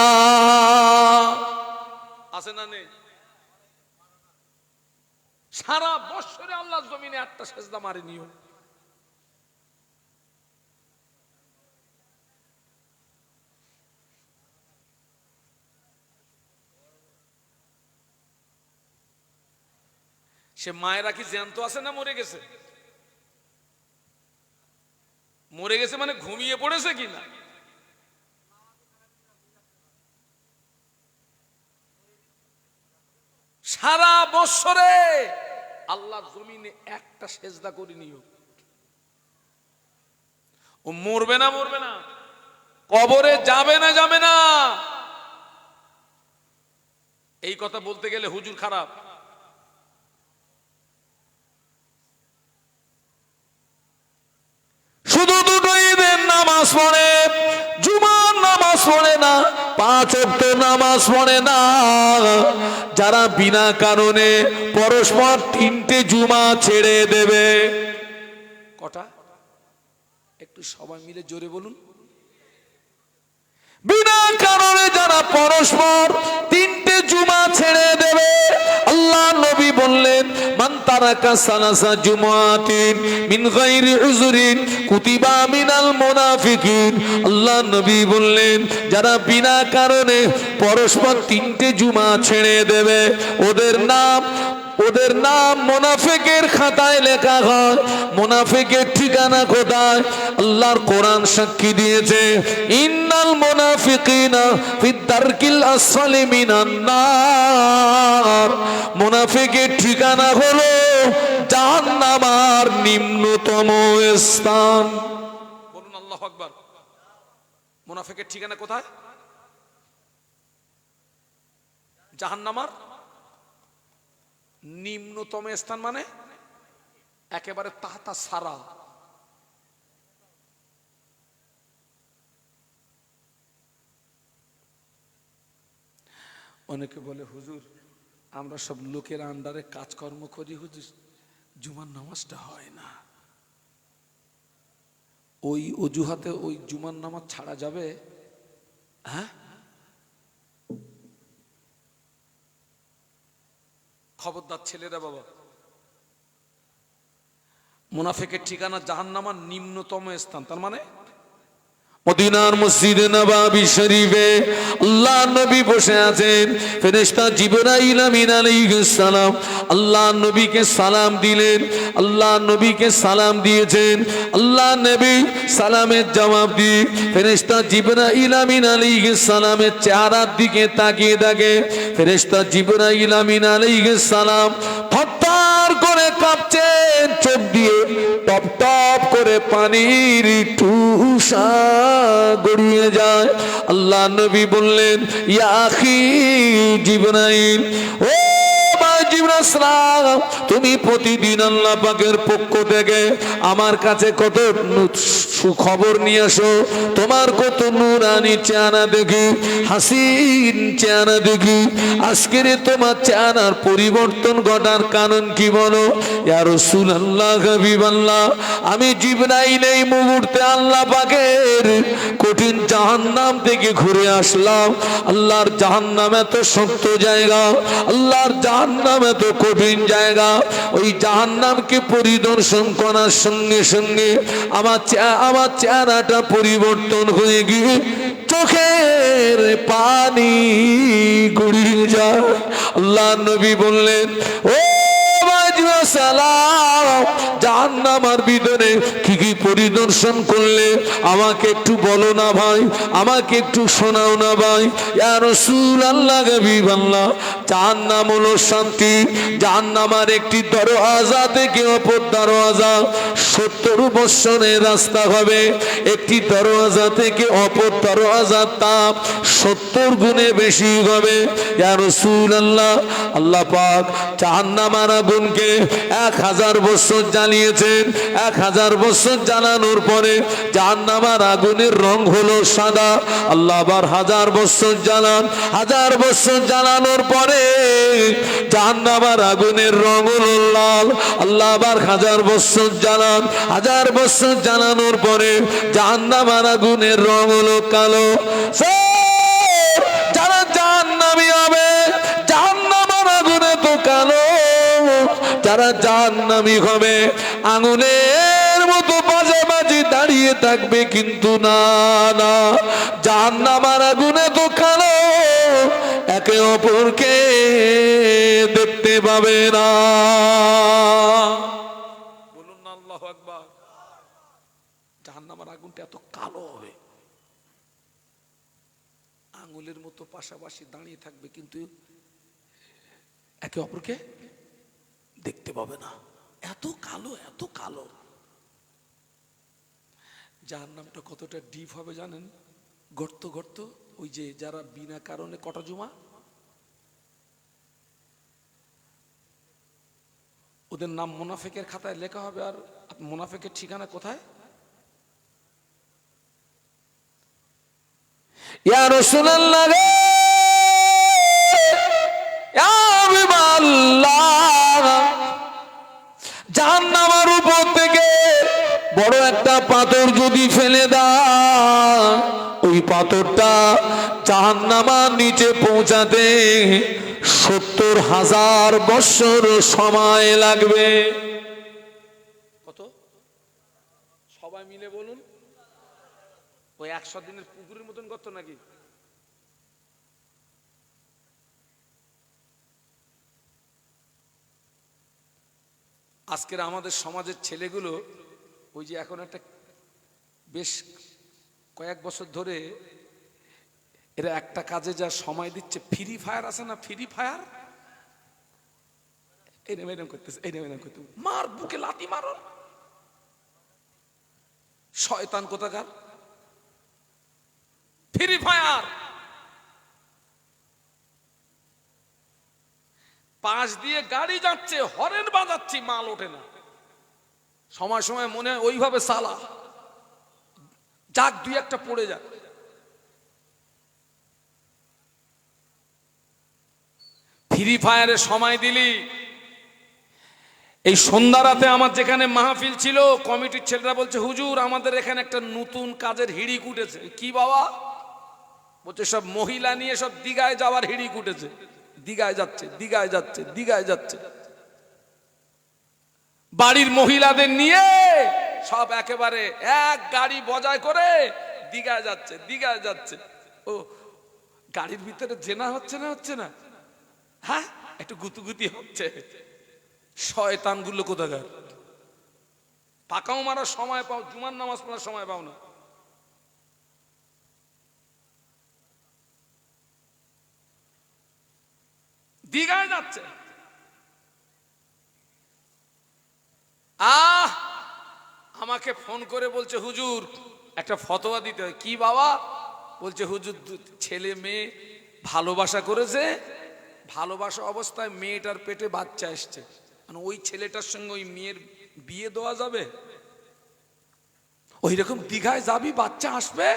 আছে না নেই? সারা বছরে আল্লাহর জমিনে একটা সেজদা মারেনিও। সে মায়েরা কি জ্যান্ত আছে না মরে গেছে? মরে গেছে মানে ঘুমিয়ে পড়েছে কিনা? সারা বছরে আল্লাহর জমিনে একটা সেজদা করে নিও। ও মরবে না, মরবে না, কবরে যাবে না, যাবে না। এই কথা বলতে গেলে হুজুর খারাপ। শুধু দুটো ঈদের নামাজ পড়ে, জুমার নামাজ পড়ে না, 5 ওয়াক্ত নামাজ পড়ে না। যারা বিনা কারণে পরস্পর 3টে জুমা ছেড়ে দেবে। কটা? একটু সবাই মিলে জোরে বলুন। বিনা কারণে যারা পরস্পর 3টে জুমা ছেড়ে দেবে, আল্লাহ নবী বললেন, মান তারাকা সালাসা জুমাতিন মিন গায়রি উযরিন কুতিবা মিনাল মুনাফিকিন। আল্লাহ নবী বললেন, যারা বিনা কারণে পরস্পর 3টে জুমা ছেড়ে দেবে, ওদের নাম মুনাফিকের খাতায় লেখা হয়। মুনাফিকের ঠিকানা কোথায়? আল্লাহর কোরআন সাক্ষী দিয়েছে, ইন্নাল মুনাফিকিনা ফিদ দারকিল আসফালি মিনান নার। মুনাফিকের ঠিকানা হলো জাহান্নামের নিম্নতম স্থান। বলুন আল্লাহু আকবার। মুনাফিকের ঠিকানা কোথায়? জাহান্নামের নিম্নতম স্থান, মানে একেবারে তাহতা সারা। অনেকে বলে, হুজুর আমরা সব লোকের আন্ডারে কাজকর্ম করি, হুজুর জুমার নামাজটা হয় না। ওই অজুহাতে ওই জুমার নামাজ ছাড়া যাবে? হ্যাঁ, খবরদার ছেলেরা বাবা। মুনাফিকের ঠিকানা জাহান্নামের নিম্নতম স্থান, তার মানে মদিনার মসজিদে নববী শরীফে আল্লাহ নবী বসে আছেন। ফেরেশতা জিবরাইল আমিন আলাইহিস সালাম আল্লাহ নবীকে সালাম দিলেন। আল্লাহ নবীকে সালাম দিয়েছেন। আল্লাহ নবী সালামের জবাব দিয়ে ফেরেশতা জিবরাইল আমিন আলাইহিস সালামের চেহারার দিকে তাকিয়ে থাকে। ফেরেশতা জিবরাইল আমিন আলাইহিস সালাম থরথর করে কাঁপছেন, চোখ দিয়ে টপ টপ করে পানির টুসা গড়িয়ে যায়। আল্লাহ নবী বললেন, ইয়া আখি জিবরাইল, ও ভাই জিবরাইল সালাম, তুমি প্রতিদিন আল্লাহ পাকের পক্ষ থেকে আমার কাছে কত সুখবর নিয়ে আসো। তোমার কত নূরানি চেহারা দেখি, হাসিন চেহারা দেখি। আজকের তোমার চেহারার পরিবর্তন ঘটার কারণ কি বলো? ইয়া রাসূলুল্লাহ, হাবিবাল্লাহ, আমি জিবরাইল এই মুহূর্তে আল্লাহ পাকের কঠিন জাহান্নাম থেকে ঘুরে আসলাম। আল্লাহর জাহান্নাম এত শক্ত জায়গা, আল্লাহর জাহান্নাম এত কঠিন জায়গা। ওই জাহান্নামকে পরিদর্শন করার সঙ্গে সঙ্গে আমার চেহারাটা পরিবর্তন হয়ে গিয়ে চোখের পানি গড়িয়ে যায়। আল্লাহ নবী বললেন, ও সালাম, জাহান্নামের ভিতরে কি কি পরিদর্শন করলে আমাকে একটু বলো না ভাই, আমাকে একটু শোনাও না ভাই। ইয়া রাসূলুল্লাহ, হাবিবাল্লাহ, জাহান্নাম হলো শান্তি। জাহান্নামের একটি দরওয়াজা থেকে অপর দরওয়াজা 70 বৎসরের রাস্তা হবে। একটি দরওয়াজা থেকে অপর দরওয়াজার তাপ 70 গুণে বেশি হবে। ইয়া রাসূলুল্লাহ, আল্লাহ পাক জাহান্নামের আগুনকে 1000 বছর জ্বালিয়েছেন। 1000 বছর জ্বালানোর পরে জাহান্নামের আগুনের রং হলো সাদা। আল্লাহ আবার 1000 বছর জ্বালান। 1000 বছর জ্বালানোর পরে জাহান্নামের আগুনের রং হলো লাল। আল্লাহ আবার 1000 বছর জ্বালান। 1000 বছর জ্বালানোর পরে জাহান্নামের আগুনের রং হলো কালো। যারা জাহান্নামী হবে, জাহান্নামের আগুনে তো কালো। যারা জাহান্নামী হবে আগুনের মতো পাশাপাশি দাঁড়িয়ে থাকবে, কিন্তু না না, জাহান্নামের আগুনে তো কালো, একে অপরকে দেখতে পাবে না। বলুন না আল্লাহু আকবার। জাহান্নামের আগুনটা এত কালো হবে, আঙুলের মতো পাশাপাশি দাঁড়িয়ে থাকবে, কিন্তু একে অপরকে দেখতে পাবে না। এত কালো, এত কালো। জাহান্নামটা কতটা ডিপ হবে জানেন? গর্ত গর্ত, ওই যে যারা বিনা কারণে কটা জমা, ওদের নাম মুনাফিকের খাতায় লেখা হবে। আর মুনাফিকের ঠিকানা কোথায়? ইয়া রাসূলুল্লাহ রে, ইয়া হাবিবাল্লাহ, জাহান্নামের উপর থেকে বড় একটা পাথর যদি ফেলে দাও, ওই পাথরটা জাহান্নামের নিচে পৌঁছাতে ৭০,০০০ বছর সময় লাগবে। কত? সবাই মিলে বলুন। ওই ১০০ দিনের পুকুরের মতন গর্ত নাকি? আজকের আমাদের সমাজের ছেলেগুলো ওই যে এখন একটা বেশ কয়েক বছর ধরে এরা একটা কাজে যা সময় দিচ্ছে, ফ্রি ফায়ার আছে না, ফ্রি ফায়ার, এরম করতেছে, এরম করতে, মার বুকে লাথি মারো, শয়তান কোথাকার। ফ্রি ফায়ার পাশ দিয়ে গাড়ি যাচ্ছে, হরেন বাজাচ্ছি, মাল ওঠে না। সময় সময় মনে হয় ওইভাবে সালা যাক, দুই একটা পড়ে যাক। ফ্রি ফায়ারে সময় দিলি। এই সন্ধ্যা রাতে আমার যেখানে মাহফিল ছিল, কমিটির ছেলেরা বলছে, হুজুর আমাদের এখানে একটা নতুন কাজের হিড়িক উঠেছে। কি বাবা? বলছে সব মহিলা নিয়ে সব দিঘায় যাওয়ার হিড়িক উঠেছে। দিঘায় যাচ্ছে, দিঘায় যাচ্ছে, দিঘায় যাচ্ছে, বাড়ির মহিলাদের নিয়ে সব একেবারে এক গাড়ি বজায় করে দিঘায় যাচ্ছে, দিঘায় যাচ্ছে। ও, গাড়ির ভিতরে জেনা হচ্ছে না, হচ্ছে না? হ্যাঁ, একটু গুতুগুতি হচ্ছে। শয়তানগুলো কোথাকার। পাকাও মারার সময় পাও, জুমার নামাজ পড়ার সময় পাও না। দিঘায় যাচ্ছে। আমাকে ফোন করে বলছে, হুজুর একটা ফতোয়া দিতে হয়। কি বাবা? বলছে, হুজুর ছেলে মেয়ে ভালোবাসা করেছে, ভালোবাসা অবস্থায় মেয়েটার পেটে বাচ্চা এসছে, মানে ওই ছেলেটার সঙ্গে ওই মেয়ের বিয়ে দেওয়া যাবে? ওই রকম দিঘায় যাবি, বাচ্চা আসবে।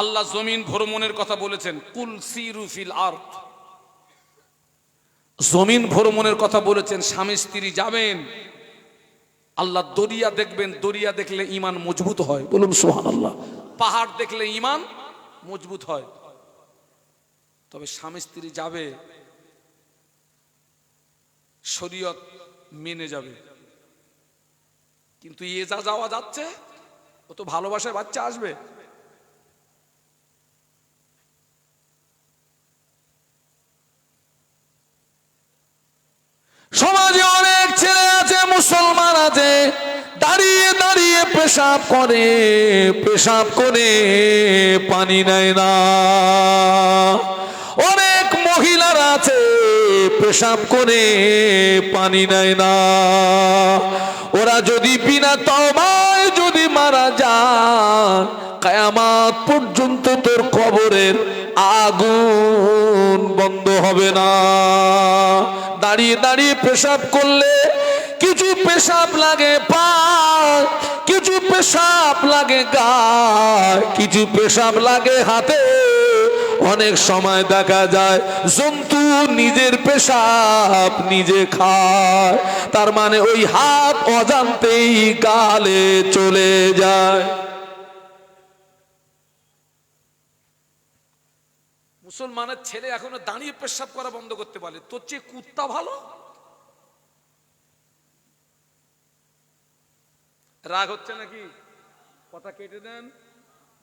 আল্লাহ জমিন ভ্রমণের কথা বলেছেন, কুল সিরু ফিল আরদ, জমিন ভ্রমণের কথা বলেছেন। স্বামী স্ত্রী যাবেন, আল্লাহ দরিয়া দেখবেন, দরিয়া দেখলে ঈমান মজবুত হয়, বলুন সুবহানাল্লাহ। পাহাড় দেখলে ঈমান মজবুত হয়। তবে স্বামী স্ত্রী যাবে, শরীয়ত মেনে যাবে। কিন্তু এ যা যাওয়া যাচ্ছে, ও তো ভালোবাসায় বাচ্চা আসবে। সমাজে অনেক ছেলে আছে, মুসলমান আছে, দাঁড়িয়ে দাঁড়িয়ে পেশাব করে, পেশাব করে পানি নেয় না। অনেক মহিলারা আছে, পেশাব করে পানি নেয় না। ওরা যদি বিনা তওবায় যদি মারা যায়, কিয়ামত পর্যন্ত তোর কবরের আগুন বন্ধ হবে না। দাঁড়িয়ে দাঁড়িয়ে পেশাব করলে কিছু পেশাব লাগে পায়, কিছু পেশাব লাগে গায়, কিছু পেশাব লাগে হাতে। অনেক সময় দেখা যায় জন্তু নিজের পেশাব নিজে খায়, তার মানে ওই হাত অজান্তেই গালে চলে যায়। মুসলমানের ছেলে এখনো দাঁড়িয়ে পেশাব করা বন্ধ করতে পারে, তোর চেয়ে কুত্তা ভালো। রাগ হচ্ছে নাকি? কথা কেটে দেন,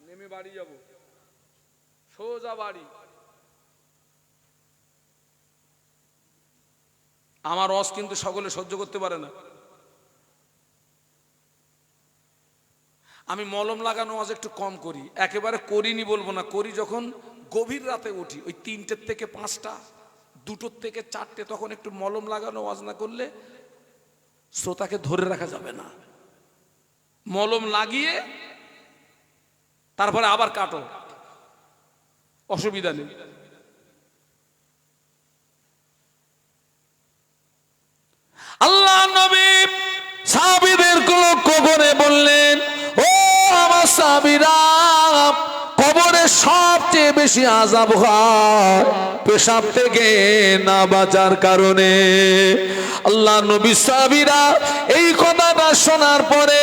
নেমে বাড়ি যাব, সোজা বাড়ি। আমার রস কিন্তু সকলে সহ্য করতে পারে না। আমি মলম লাগানো আজ একটু কম করি, একেবারে করিনি বলবো না, করি যখন গভীর রাতে উঠি ওই 3টের থেকে 5টা, 2টোর থেকে 4টে, তখন একটু মলম লাগানো ওয়াজ না করলে শ্রোতাকে ধরে রাখা যাবে না। মলম লাগিয়ে তারপরে আবার কাটো, অসুবিধা নেই। আল্লাহ নবী সাহাবীদের লক্ষ্য করে বললেন, ও আমার সাহাবীরা, কবরে সবচেয়ে বেশি আযাব হয় পেশাব থেকে না বাঁচার কারণে। আল্লাহ নবী সাহাবীরা এই কথাটা শোনার পরে,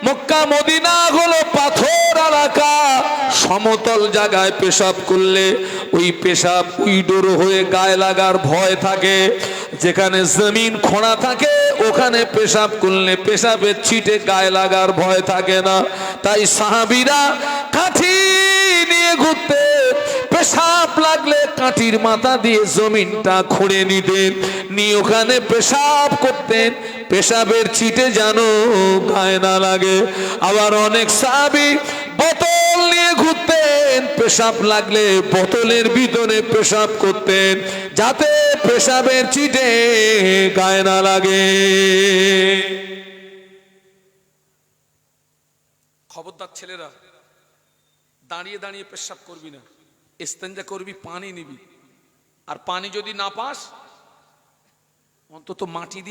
মক্কা মদিনা হলো পাথর এলাকা, সমতল জায়গায় পেশাব করলে ওই পেশাব উইডোর হয়ে গায়ে লাগার ভয় থাকে। যেখানে জমিন খোঁড়া থাকে ওখানে পেশাব করলে পেশাবের ছিটে গায়ে লাগার ভয় থাকে না। তাই সাহাবীরা কাঠি নিয়ে ঘুরতে, পেশাব লাগলে কাঠির মাথা দিয়ে জমিনটা খুঁড়ে নিতেন, নিয়ে ওখানে পেশাব করতেন, পেশাবের ছিটে যেন গায়ে না লাগে। আবার অনেক সাহাবী বোতল নিয়ে ঘুরতেন, পেশাব লাগলে বোতলের ভিতরে পেশাব করতেন যাতে পেশাবের ছিটে গায়ে না লাগে। খবরদার ছেলেরা, দাঁড়িয়ে দাঁড়িয়ে পেশাব করবি না, ইস্তেঞ্জা করবি, পানি নিবি, আর পানি যদি না পাস অন্তত মাটি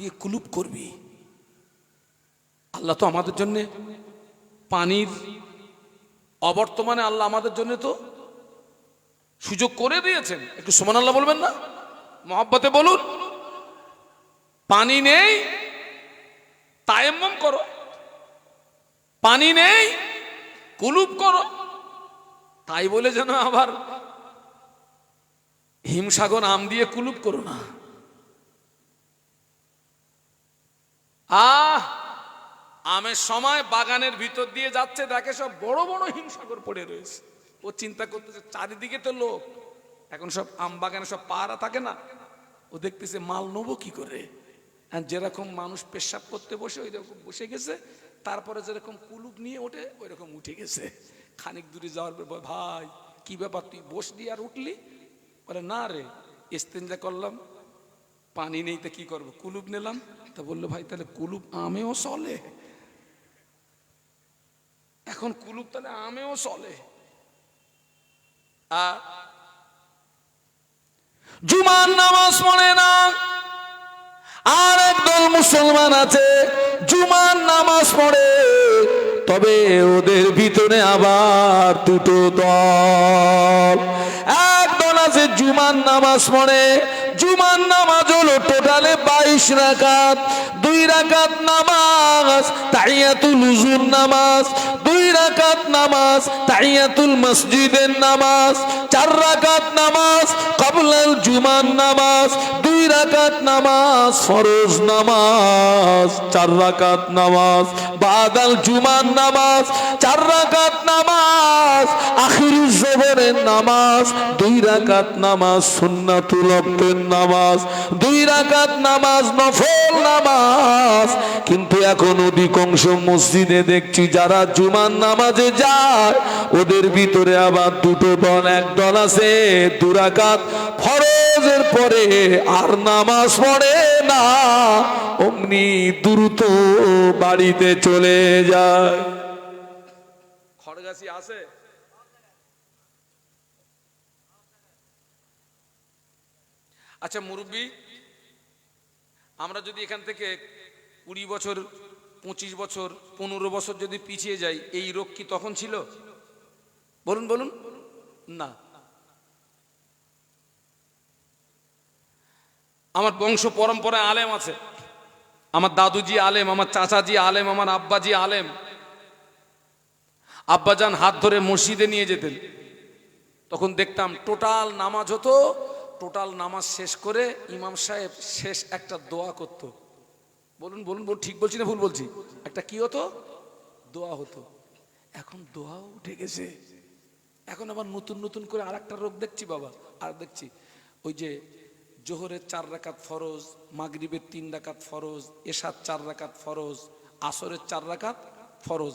দিয়ে কুলুপ করবি। আল্লাহ তো আমাদের জন্য পানির অবর্তমানে আল্লাহ আমাদের জন্য তো সুযোগ করে দিয়েছেন। একটু সুবহানাল্লাহ বলবেন না? মহব্বতে বলুন। পানি নেই, তায়াম্মুম করো, পানি নেই, কুলুপ করো। তাই বলে যেন আবার হিমসাগর আম দিয়ে কুলুপ করো না। আমের সময় বাগানের ভিতর দিয়ে যাচ্ছে, দেখে সব বড় বড় হিমসাগর পড়ে রয়েছে, ও চিন্তা করতেছে চারিদিকে তো লোক, এখন সব আম বাগানে সব পাহারা থাকে না, ও দেখতেছে মাল নেবো কি করে। যেরকম মানুষ পেশাব করতে বসে ওই রকম বসে গেছে, তারপরে যেরকম কুলুপ নিয়ে ওঠে ওই রকম উঠে গেছে। খানিক দূরে যাওয়ার পর, ভাই কি ব্যাপার, তুই বসলি আর উঠলি? বলে না রে, ইস্তেঞ্জা করলাম, পানি নেই তো কি করবো, কুলুপ নিলাম। তা বললো ভাই তাহলে কুলুপ আমেও চলে? এখন কুলুপ তাহলে আমেও চলে? জুমার নামাজ পড়ে না, আর একদল মুসলমান আছে জুমার নামাজ পড়ে, তবে ওদের ভিতরে আবার দুটো দল। একদল আছে জুমার নামাজ পড়ে, জুমার নামাজ হলো টোটালে 22 রাকাত, 2 রাকাত নামাজ তাহিয়াতুল উযুর নামাজ, 2 রাকাত নামাজ তাহিয়াতুল মসজিদের নামাজ, 4 রাকাত নামাজ ক্বাবলাল জুমার নামাজ, 2 রাকাত নামাজ ফরজ নামাজ, 4 রাকাত নামাজ বাদাল জুমার নামাজ, 4 রাকাত নামাজ আখিরুজ জোহরের নামাজ, 2 রাকাত নামাজ সুন্নাতুল ওয়াক্তের নামাজ, 2 রাকাত নামাজ নফল নামাজ। কিন্তু এখন অধিকাংশ মসজিদে দেখছি যারা জুমার নামাজে যায় ওদের ভিতরে আবার দুটো দল। এক দল আছে 2 রাকাত ফরজের পরে আর নামাজ পড়ে না, অমনি দ্রুত বাড়িতে চলে যায়। খড়গাছি আছে? আচ্ছা মুরব্বী, আমরা যদি এখান থেকে 20 বছর, 25 বছর, 15 বছর যদি পিছিয়ে যাই, এই রোগ কি তখন ছিল? বলুন বলুন না। আমার বংশ পরম্পরায় আলেম আছে, আমার দাদুজি আলেম, আমার চাচাজি আলেম, আমার আব্বাজি আলেম। আব্বাজান হাত ধরে মসজিদে নিয়ে যেতেন, তখন দেখতাম টোটাল নামাজ হতো, টোটাল নামাজ শেষ করে ইমাম সাহেব শেষ একটা দোয়া করতো। বলুন বলুন বলুন, ঠিক বলছি না ভুল বলছি? একটা কি হতো? দোয়া হতো। এখন দোয়াও উঠে গেছে, এখন আবার নতুন নতুন করে আর একটা রোগ দেখছি বাবা, আর দেখছি ওই যে জোহরের 4 রাকাত ফরজ, মাগরিবের 3 রাকাত ফরজ, এশার 4 রাকাত ফরজ, আসরের 4 রাকাত ফরজ।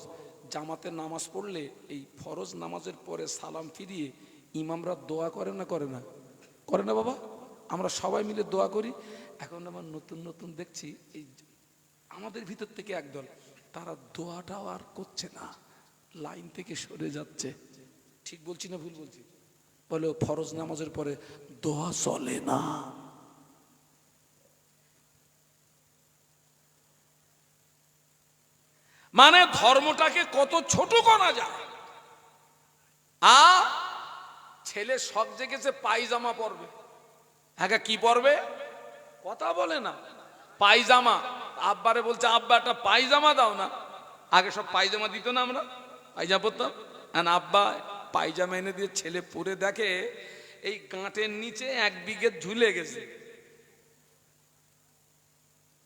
জামাতে নামাজ পড়লে এই ফরজ নামাজের পরে সালাম ফিরিয়ে ইমামরা দোয়া করে না করে না? করে না বাবা? আমরা সবাই মিলে দোয়া করি। এখন আমার নতুন নতুন দেখছি এই আমাদের ভিতর থেকে একদল, তারা দোয়াটাও আর করছে না, লাইন থেকে সরে যাচ্ছে। ঠিক বলছি না ভুল বলছি? বলে ফরজ নামাজের পরে দোয়া চলে না। মানে ধর্মটাকে কত ছোট করা যায়। ছেলে শখ জেগেছে পায়জামা পরবে। হ্যাঁ, কি পরবে? কথা বলে না। পায়জামা। আব্বারে বলছে, আব্বা একটা পায়জামা দাও না। আগে সব পায়জামা দিত না, আমরা পায়জামা পরতাম। আব্বা পায়জামা এনে দিয়ে ছেলে পরে দেখে এই গাঁটের নিচে 1 বিঘে ঝুলে গেছে।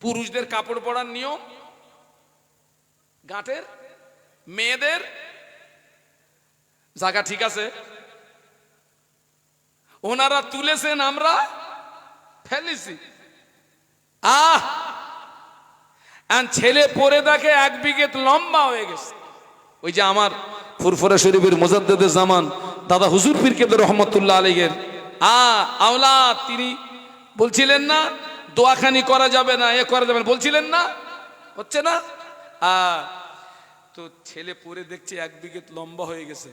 পুরুষদের কাপড় পরার নিয়ম গাঁটের, মেয়েদের জায়গা ঠিক আছে, ওনারা তুলেছেন, আমরা ফেলেছি। ছেলে পরে দেখে 1 বিঘে লম্বা হয়ে গেছে। ওই যে আমার ফুরফুরা শরীফের মুজাদ্দেদে জামান দাদা হুজুর পীর কেবলা রহমাতুল্লাহ আলাইহির আওলাদ, তিনি বলছিলেন না দোয়াখানি করা যাবে না, এ করা যাবে না, বলছিলেন না? হচ্ছে না? তো ছেলে পরে দেখছে 1 বিঘে লম্বা হয়ে গেছে।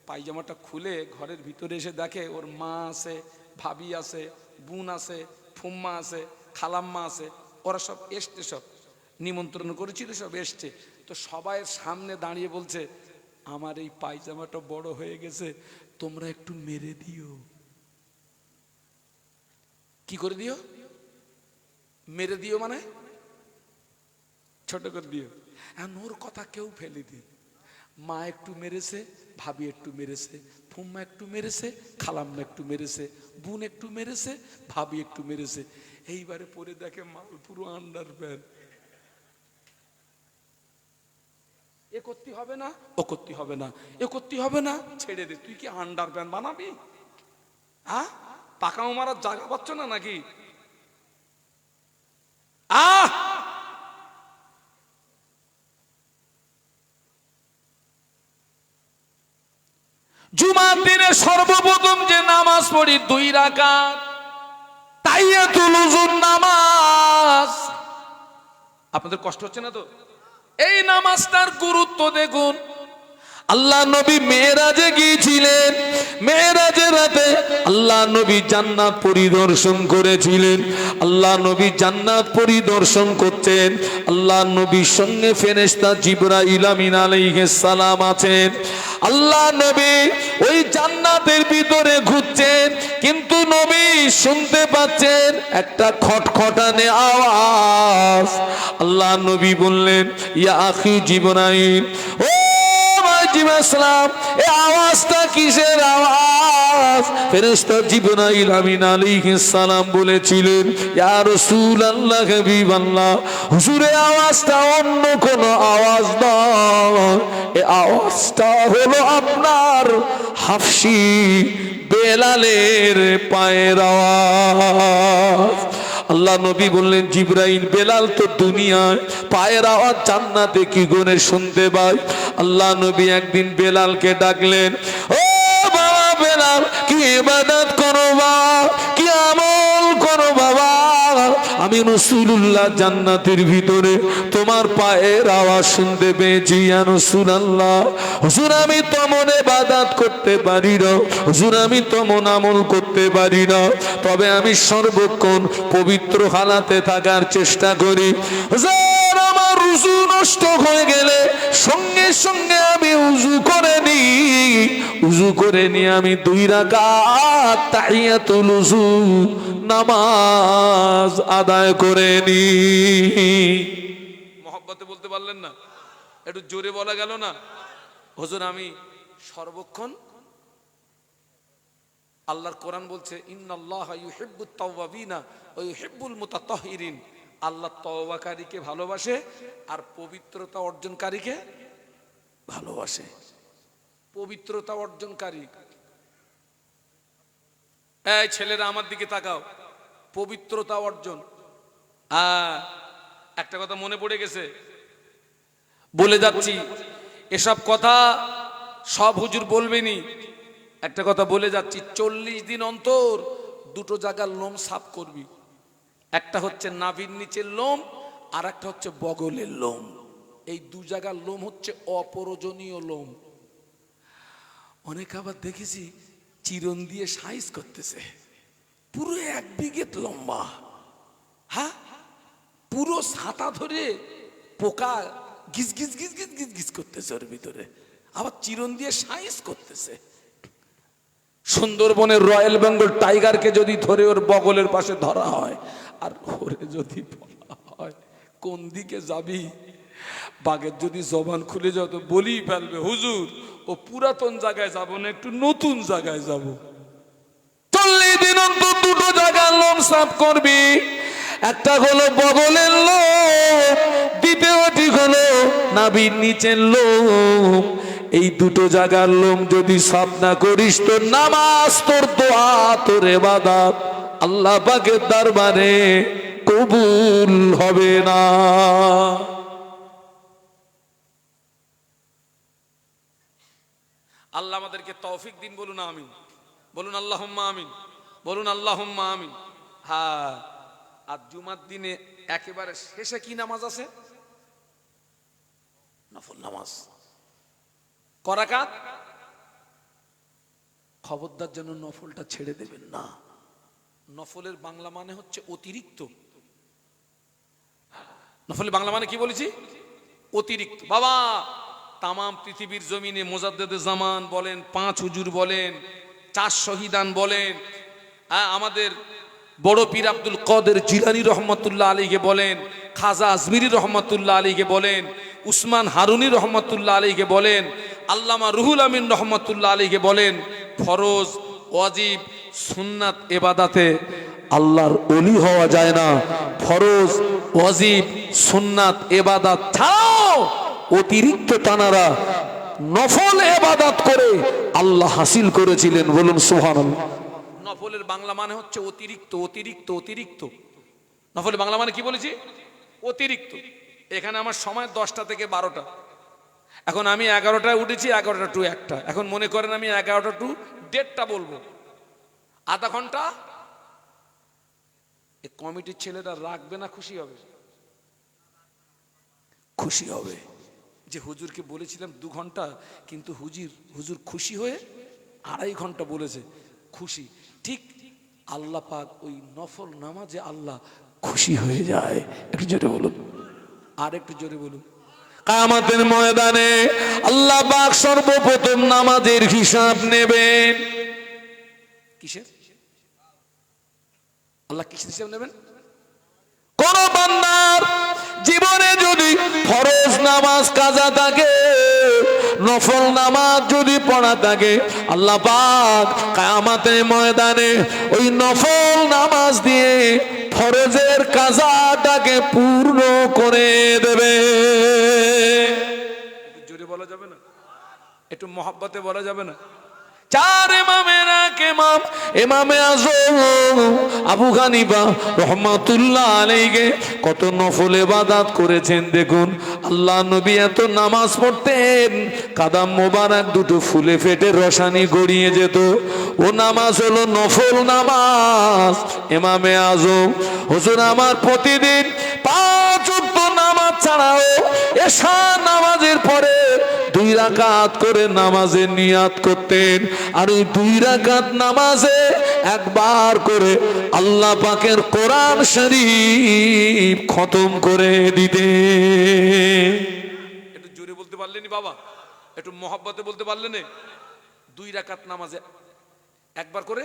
পায়জামাটা খুলে ঘরের ভিতরে এসে দেখে ওর মা আছে, ভাবি আছে, বোন আছে, ফুম্মা আছে, খালাম্মা আছে, ওরা সব এসছে, সব নিমন্ত্রণ করেছিল, সব এসছে। তো সবাই সামনে দাঁড়িয়ে বলছে, আমার এই পায়জামাটা বড় হয়ে গেছে, তোমরা একটু মেরে দিও। কি করে দিও? মেরে দিও মানে ছোট করে দিও। ওর কথা কেউ ফেলে দিন। মা একটু মেরেছে, ভাবি একটু মেরেছে, ফুম্মা একটু মেরেছে, খালাম্মা একটু মেরেছে, বোন একটু মেরেছে, ভাবি একটু মেরেছে। এইবারে পরে দেখে মাল পুরো আন্ডার প্যান্ট। এ করতে হবে না, ও করতে হবে না, এ করতে হবে না, ছেড়ে দে। তুই কি আন্ডার প্যান্ট বানাবি? পাকাও মারার জায়গা পাচ্ছ না নাকি? জুমার দিনে সর্বপ্রথম যে নামাজ পড়ি 2 রাকাত তাহিয়াতুল উযুর নামাজ। আপনাদের কষ্ট হচ্ছে না তো? এই নামাজটার গুরুত্ব দেখুন। আল্লাহ নবী মেরাজে গিয়েছিলেন, মেরাজের রাতে আল্লাহ নবী জান্নাত পরিদর্শন করেছিলেন। আল্লাহ নবী জান্নাত পরিদর্শন করতেন, আল্লাহ নবীর সঙ্গে ফেরেশতা জিবরাইল আমিন আলাইহিস সালাম আছেন। আল্লাহ নবী ওই জান্নাতের ভিতরে ঘুরছেন, কিন্তু নবী শুনতে পাচ্ছেন একটা খটখটানে আওয়াজ। আল্লাহ নবী বললেন, ইয়া আখি জিবরাইল, ও আসসালাম, এই আওয়াজটা কিসের আওয়াজ? ফেরেশতা জিবরাইল আমিন আলাইহিস সালাম বলেছিলেন, ইয়া রাসূলুল্লাহ, হাবিবাল্লাহ, হুজুরে আওয়াজটা অন্য কোনো আওয়াজ নয়, এই আওয়াজটা হলো আপনার হাফসি বেলালের পায়ের আওয়াজ। আল্লাহ নবী বললেন, জিবরাইল, বেলাল তো দুনিয়ায়, পায়ের আওয়াজ জান্নাতে কি করে শুনতে পায়? আল্লাহ নবী একদিন বেলালকে ডাকলেন, ও বাবা বেলাল, কি ইবাদত করো বাবা, কি আমল করো বাবা? আমি রাসূলুল্লাহ জান্নাতের ভিতরে তোমার পায়ের আওয়াজ শুনতে পেয়েছি। ইয়া রাসূলুল্লাহ, হুজুর আমি তেমন ইবাদত করতে পারি না, হুজুর আমি তেমন আমল করতে পারি না, তবে আমি সর্বক্ষণ পবিত্র হালাতে থাকার চেষ্টা করি। হুজুর আমার উযু নষ্ট হয়ে গেলে সঙ্গে সঙ্গে আমি উযু করে নিই, উযু করে নিয়ে আমি 2 রাকাত তাহিয়াতুল উযু নামাজ আদায় করে নিই। মহব্বতে বলতে পারলেন না? একটু জোরে বলা গেল না? হুজুর আমি সর্বক্ষণ, আল্লাহর কোরআন বলছে, ইন্নাল্লাহা ইউহিব্বুত তাওয়াবিনা ওয়া ইউহিব্বুল মুতাতাহহিরিন। আল্লাহ তওবাকারীকে ভালোবাসে আর পবিত্রতা অর্জনকারীকে ভালোবাসে। পবিত্রতা অর্জনকারী, এই ছেলেরা আমার দিকে তাকাও, পবিত্রতা অর্জন। একটা কথা মনে পড়ে গেছে, বলে যাচ্ছি, এসব কথা সব হুজুর বলবেনি। একটা কথা বলে যাচ্ছি, 40 দিন অন্তর দুটো জায়গার লোম সাফ করবি। একটা হচ্ছে নাভির নিচের লোম, আর একটা হচ্ছে বগলের লোম। এই দু জায়গার লোম হচ্ছে অপ্রয়োজনীয় লোম। অনেক আবার দেখেছি চিরন দিয়ে সাইজ করতেছে, পুরো 1 বিঘে লম্বা, হ্যাঁ, পুরো ছাতা ধরে পোকা গিজ গিজ গিজ গিজ গিজ গিজ করতেছে ওর ভিতরে, আবার চিরন দিয়ে সাইজ করতেছে। সুন্দরবনের রয়্যাল বেঙ্গল টাইগারকে যদি ধরে ওর বগলের পাশে ধরা হয়, আর ওরে যদি বলা হয় কোন দিকে যাবি, বাঘের যদি জবান খুলে যাও তো বলেই ফেলবে, হুজুর ও পুরাতন জায়গায় যাব না, একটু নতুন জায়গায় যাব। 40 দিন অন্তর দুটো জায়গার লোম সাফ করবি। একটা হলো বগলের লোম, দ্বিতীয়টি হলো নাভির নিচের লোম। এই দুটো জায়গার লোম যদি সাফ না করিস, তোর নামাজ, তোর দোয়া, তোর ইবাদত আল্লাহ পাকের দরবারে কবুল হবে না। আল্লাহ আমাদেরকে তৌফিক দিন, বলুন আমিন, বলুন আল্লাহুম্মা আমিন, বলুন আল্লাহুম্মা আমিন। হ্যাঁ, আর জুমার দিনে একেবারে শেষে কি নামাজ আছে? নফল নামাজ, করাকাত। খবরদার যেন নফলটা ছেড়ে দেবেন না। নফলের বাংলা মানে হচ্ছে অতিরিক্ত। নফলের বাংলা মানে কি বলেছি? অতিরিক্ত। বাবা, তামাম পৃথিবীর জমিনে মোজাদ্দেদে জামান বলেন, 5 হুজুর বলেন, 4 শহীদান বলেন, আমাদের বড় পীর আব্দুল কাদের জিলানী রহমতুল্লাহ আলাইহি বলেন, খাজা আজমিরি রহমতুল্লাহ আলাইহি বলেন, উসমান হারুনি রহমতুল্লাহ আলাইহি বলেন, আল্লামা রুহুল আমিন রহমতুল্লাহ আলাইহি বলেন, ফরজ, ওয়াজিব, সুন্নাত ইবাদতে আল্লাহর ওলি হওয়া যায় না। ফরজ, ওয়াজিব, সুন্নাত ইবাদত ছাড়াও অতিরিক্ত তানারা নফল ইবাদত করে আল্লাহ হাসিল করেছিলেন। বলুন সুবহানাল্লাহ। নফলের বাংলা মানে হচ্ছে অতিরিক্ত, অতিরিক্ত, অতিরিক্ত। নফলের বাংলা মানে কি বলেছি? অতিরিক্ত। এখানে আমার সময় 10টা থেকে 12টা। এখন আমি 11টায় উঠেছি, 11টা টু 1টা। এখন মনে করেন আমি 11টা টু 1:30 বলবো, আধা ঘন্টা। এই কমিটির ছেলেরা রাখবে না খুশি হবে? খুশি হবে যে হুজুরকে বলেছিলাম 2 ঘন্টা, কিন্তু হুজুর খুশি হয়ে 2.5 ঘন্টা বলেছে। খুশি। ঠিক আল্লাহ পাক ওই নফল নামাজে আল্লাহ খুশি হয়ে যায়। একটু জোরে বলুন, আর একটু জোরে বলুন। কিয়ামতের ময়দানে আল্লাহ পাক সর্বপ্রথম নামাজের হিসাব নেবেন। কিসের? আল্লাহ কিসের হিসাব নেবেন? কোন বান্দার জীবনে যদি ফরজ নামাজ কাজা থাকে, নফল নামাজ যদি পড়া থাকে, আল্লাহ পাক কিয়ামতের ময়দানে ওই নফল নামাজ দিয়ে ফরজের কাজাটাকে পূর্ণ করে দেবে। জোরে বলা যাবে না? একটু মহব্বতে বলা যাবে না? 4 ইমামের এক ইমাম, ইমামে আযম আবু হানিফা রহমাতুল্লাহ আলাইহি কত নফল ইবাদত করেছেন দেখুন। আল্লাহ নবী এত নামাজ পড়তেন, কাদাম মোবারক দুটো ফুলে ফেটে রসানি গড়িয়ে যেত। ও নামাজ হলো নফল নামাজ। ইমামে আযম হুজুর আমার প্রতিদিন 5 ওয়াক্ত নামাজ ছাড়াও এশা নামাজের পরে 2 রাকাত করে নামাজের নিয়াত করতেন, আর ওই 2 রাকাত নামাজে একবার করে আল্লাহ পাকের কোরআন শরীফ খতম করে দিতেন। একটু জোরে বলতে পারলেনি বাবা? একটু মহব্বতে বলতে পারলেন? 2 রাকাত নামাজে একবার করে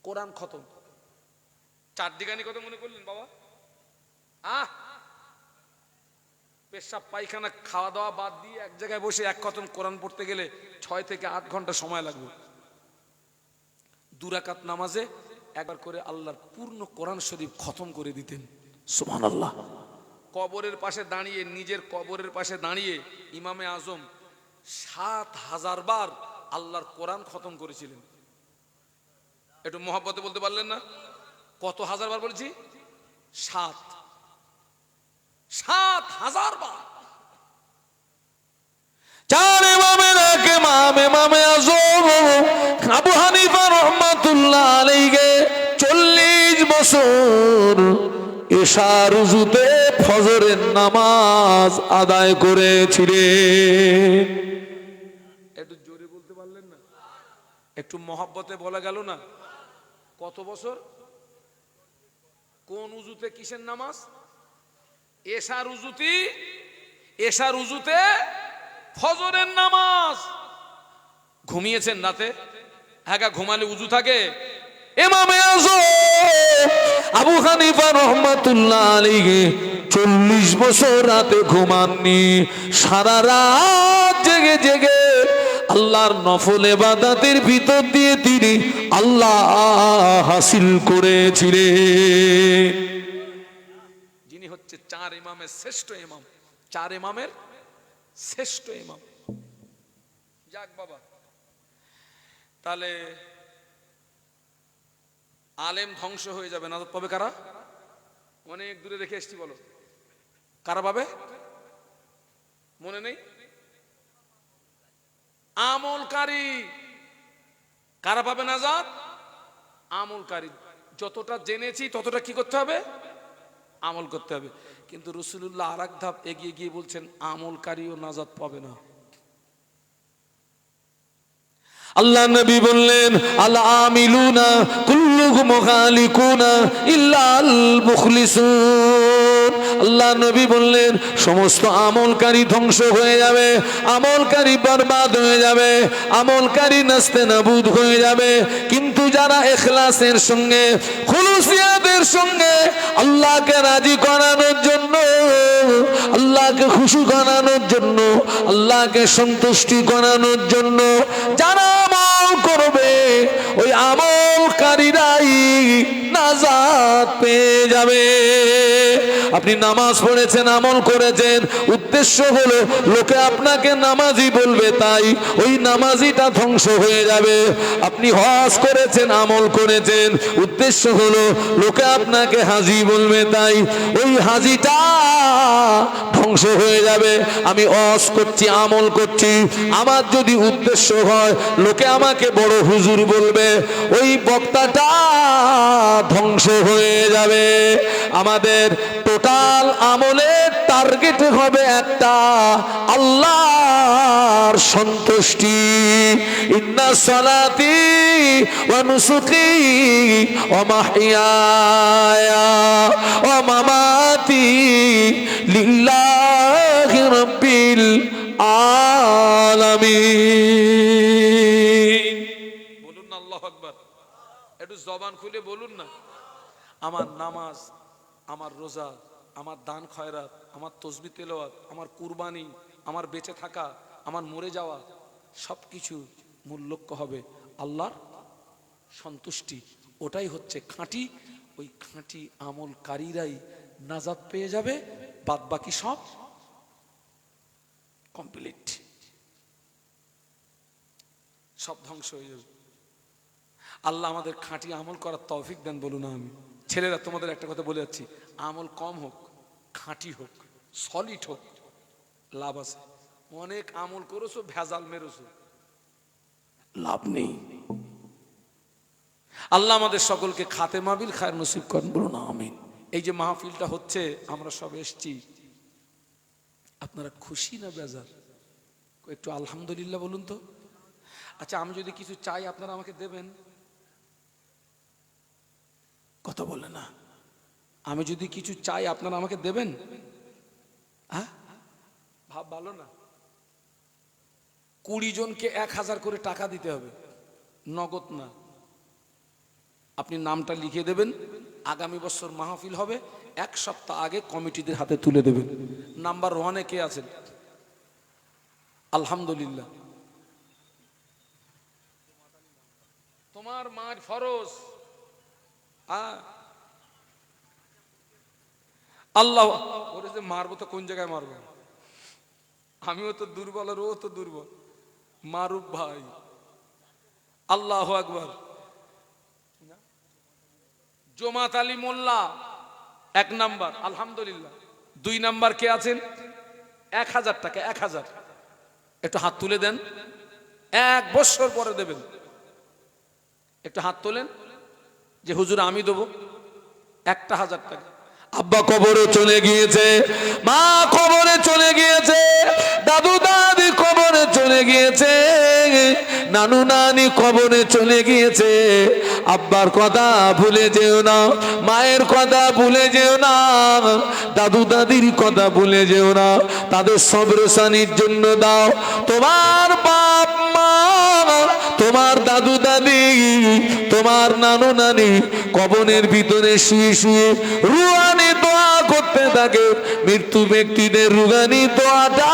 কোরআন খতম। 4 দিগানি কথা মনে করলেন বাবা? পেশাব পায়খানা খাওয়া দাওয়া বাদ দিয়ে এক জায়গায় বসে এক খতম কোরআন পড়তে গেলে 6 থেকে 8 ঘন্টা সময় লাগবে। 2 রাকাত নামাজে একবার করে আল্লাহর পূর্ণ কোরআন শরীফ খতম করে দিতেন। সুবহানাল্লাহ। কবরের পাশে দাঁড়িয়ে, নিজের কবরের পাশে দাঁড়িয়ে ইমামে আজম 7000 বার আল্লাহর কোরআন খতম করেছিলেন। একটু মহব্বতে বলতে পারলেন না? কত হাজার বার বলেছি? 7,000 বার। 4 ইমামের এক ইমাম ইমামে আযম আবু হানিফা রাহমাতুল্লাহ আলাইহি 40 বছর এশার উযুতে ফজরের নামাজ আদায় করেছিলেন। একটু জোরে বলতে পারলেন না? একটু মহব্বতে বলা গেল না? কত বছর? কোন উযুতে কিসের নামাজ? এশার উযুতে ফজরের নামাজ। ঘুমিয়েছেন রাতে? হ্যাঁ, ঘুমালে উযু থাকে? ইমামে আযম আবু হানিফা রাহমাতুল্লাহ আলাইহি 40 বছর রাতে ঘুমাননি, সারা রাত জেগে জেগে আল্লাহর নফল ইবাদতের ভিতর দিয়ে তিনি আল্লাহ হাসিল করেছিলেন। যিনি হচ্ছে 4 ইমামের শ্রেষ্ঠ ইমাম, 4 ইমামের শ্রেষ্ঠ ইমাম। যাক বাবা, তাহলে আলেম ধ্বংস হয়ে যাবে, নাজাত পাবে কারা? অনেক দূরে রেখে এসছি, বলো কারা পাবে? মনে নেই? আমলকারী। কারা পাবে নাজাত? আমলকারী। যতটা জেনেছি ততটা কি করতে হবে? আমল করতে হবে। কিন্তু রাসূলুল্লাহ আরেক ধাপ এগিয়ে গিয়ে বলছেন আমলকারীও নাজাত পাবে না। আল্লাহ নবী বললেন আল আমিলুনা কুল্লুহুম খালিকুনা ইল্লা আল মুখলিসুন। আল্লাহ নবী বললেন সমস্ত আমলকারী ধ্বংস হয়ে যাবে, আমলকারী বরবাদ হয়ে যাবে, আমলকারী নাস্তেনাবুদ হয়ে যাবে, কিন্তু যারা ইখলাসের সঙ্গে খুলুসিয়াতের সঙ্গে আল্লাহকে রাজি করানোর জন্য, আল্লাহকে খুশি করানোর জন্য, আল্লাহকে সন্তুষ্টি করানোর জন্য যারা আমল করবে, ওই আমলকারীরাই নাজাত পেয়ে যাবে। আপনি নামাজ পড়েছেন, আমল করেছেন, উদ্দেশ্য হলো লোকে আপনাকে নামাজি বলবে, তাই ওই নামাজিটা ধ্বংস হয়ে যাবে। আপনি হজ করেছেন, আমল করেছেন, উদ্দেশ্য হলো লোকে আপনাকে হাজি বলবে, তাই ওই হাজিটা ধ্বংস হয়ে যাবে। আমি হজ করছি, আমল করছি, আমার যদি উদ্দেশ্য হয় লোকে আমাকে বড় হুজুর বলবে, ওই বক্তাটা ধ্বংস হয়ে যাবে। আমাদের টোটাল আমলের টার্গেট হবে একটা, আল্লাহর সন্তুষ্টি। ইন্না সালাতি ওয়া নুসুকি ওয়া মাহইয়ায়া ওয়া মামাতি লিল্লাহি রাব্বিল আলামিন। বলুন না আল্লাহু আকবার। একটু জবান খুলে বলুন না। আমার নামাজ, আমার রোজা, আমার দান খয়রাত, আমার তসবিহ তেলাওয়াত, আমার কুরবানি, আমার বেঁচে থাকা, আমার মরে যাওয়া, সবকিছু মূল লক্ষ্য হবে আল্লাহর সন্তুষ্টি। ওটাই হচ্ছে খাঁটি। ওই খাঁটি আমলকারীরাই নাজাত পেয়ে যাবে, বাদ বাকি সব কমপ্লিট, সব ধ্বংস হয়ে যাবে। আল্লাহ আমাদের খাঁটি আমল করার তৌফিক দেন, বলুন আমি। ছেলেরা, তোমাদের একটা কথা বলে যাচ্ছি, আমল কম হোক, খাঁটি হোক, সলিড হোক, লাভ আছে। অনেক আমল করেছো, ভেজাল মেরেছো, লাভ নেই। আল্লাহ আমাদের সকলকে খাতেমা বিল খায়র নসিব করেন, বলুন আমিন। এই যে মাহফিলটা হচ্ছে, আমরা সব এসছি, আপনারা খুশি না বেজার? একটু আলহামদুলিল্লাহ বলুন তো। আচ্ছা, আমি যদি কিছু চাই আপনারা আমাকে দেবেন? কথা বলে না। আমি যদি কিছু চাই আপনারা আমাকে দেবেন? হ্যাঁ, ভাব ভালো না। 20 জনকে 1000 করে টাকা দিতে হবে, নগদ না। আপনি নামটা লিখে দেবেন, আগামী বছর মাহফিল হবে, 1 সপ্তাহ আগে কমিটিদের হাতে তুলে দেবেন। নাম্বার 1-এ কে আছেন? আলহামদুলিল্লাহ। তোমার মার ফরজ। আল্লাহ, ওরে যে মারবো তো কোন জায়গায় মারবো? আমিও তো দুর্বল আর ও তো দুর্বল। মারুফ ভাই, আল্লাহু আকবার। জমাত আলী মোল্লা 1 নাম্বার, আলহামদুলিল্লাহ। 2 নাম্বার কে আছেন? 1000 টাকা, 1000 একটু হাত তুলে দেন, 1 বছর পরে দেবেন। একটু হাত তোলেন যে হুজুর আমি দেবো 1000 টাকা। আব্বা কবরে চলে গিয়েছে, মা কবরে চলে গিয়েছে, দাদু দাদি কবরে চলে গিয়েছে, নানু নানি কবরে চলে গিয়েছে। আব্বার কথা ভুলে যেও না, মায়ের কথা ভুলে যেও না, দাদু দাদির কথা ভুলে যেও না। তাদের সবরসানির জন্য দাও। তোমার বাপ মা, তোমার দাদু দাদি, তোমার নানু নানি কবরের ভিতরে শুয়ে শুয়ে রুহানি দোয়া করতে থাকে। মৃত্যু ব্যক্তিদের রুহানি দোয়াটা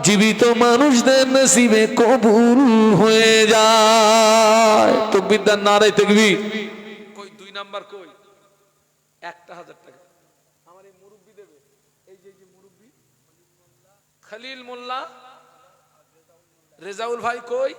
জীবিত মানুষদের নসিবে কবুল হয়ে যায়। তাকবীর দেন, নারে তাকবীর। কই 2 নাম্বার কই? 1000 টাকা আমার এই মুরব্বি দেবে। এই যে মুরব্বি খলিল মোল্লা, রেজাউল ভাই কই?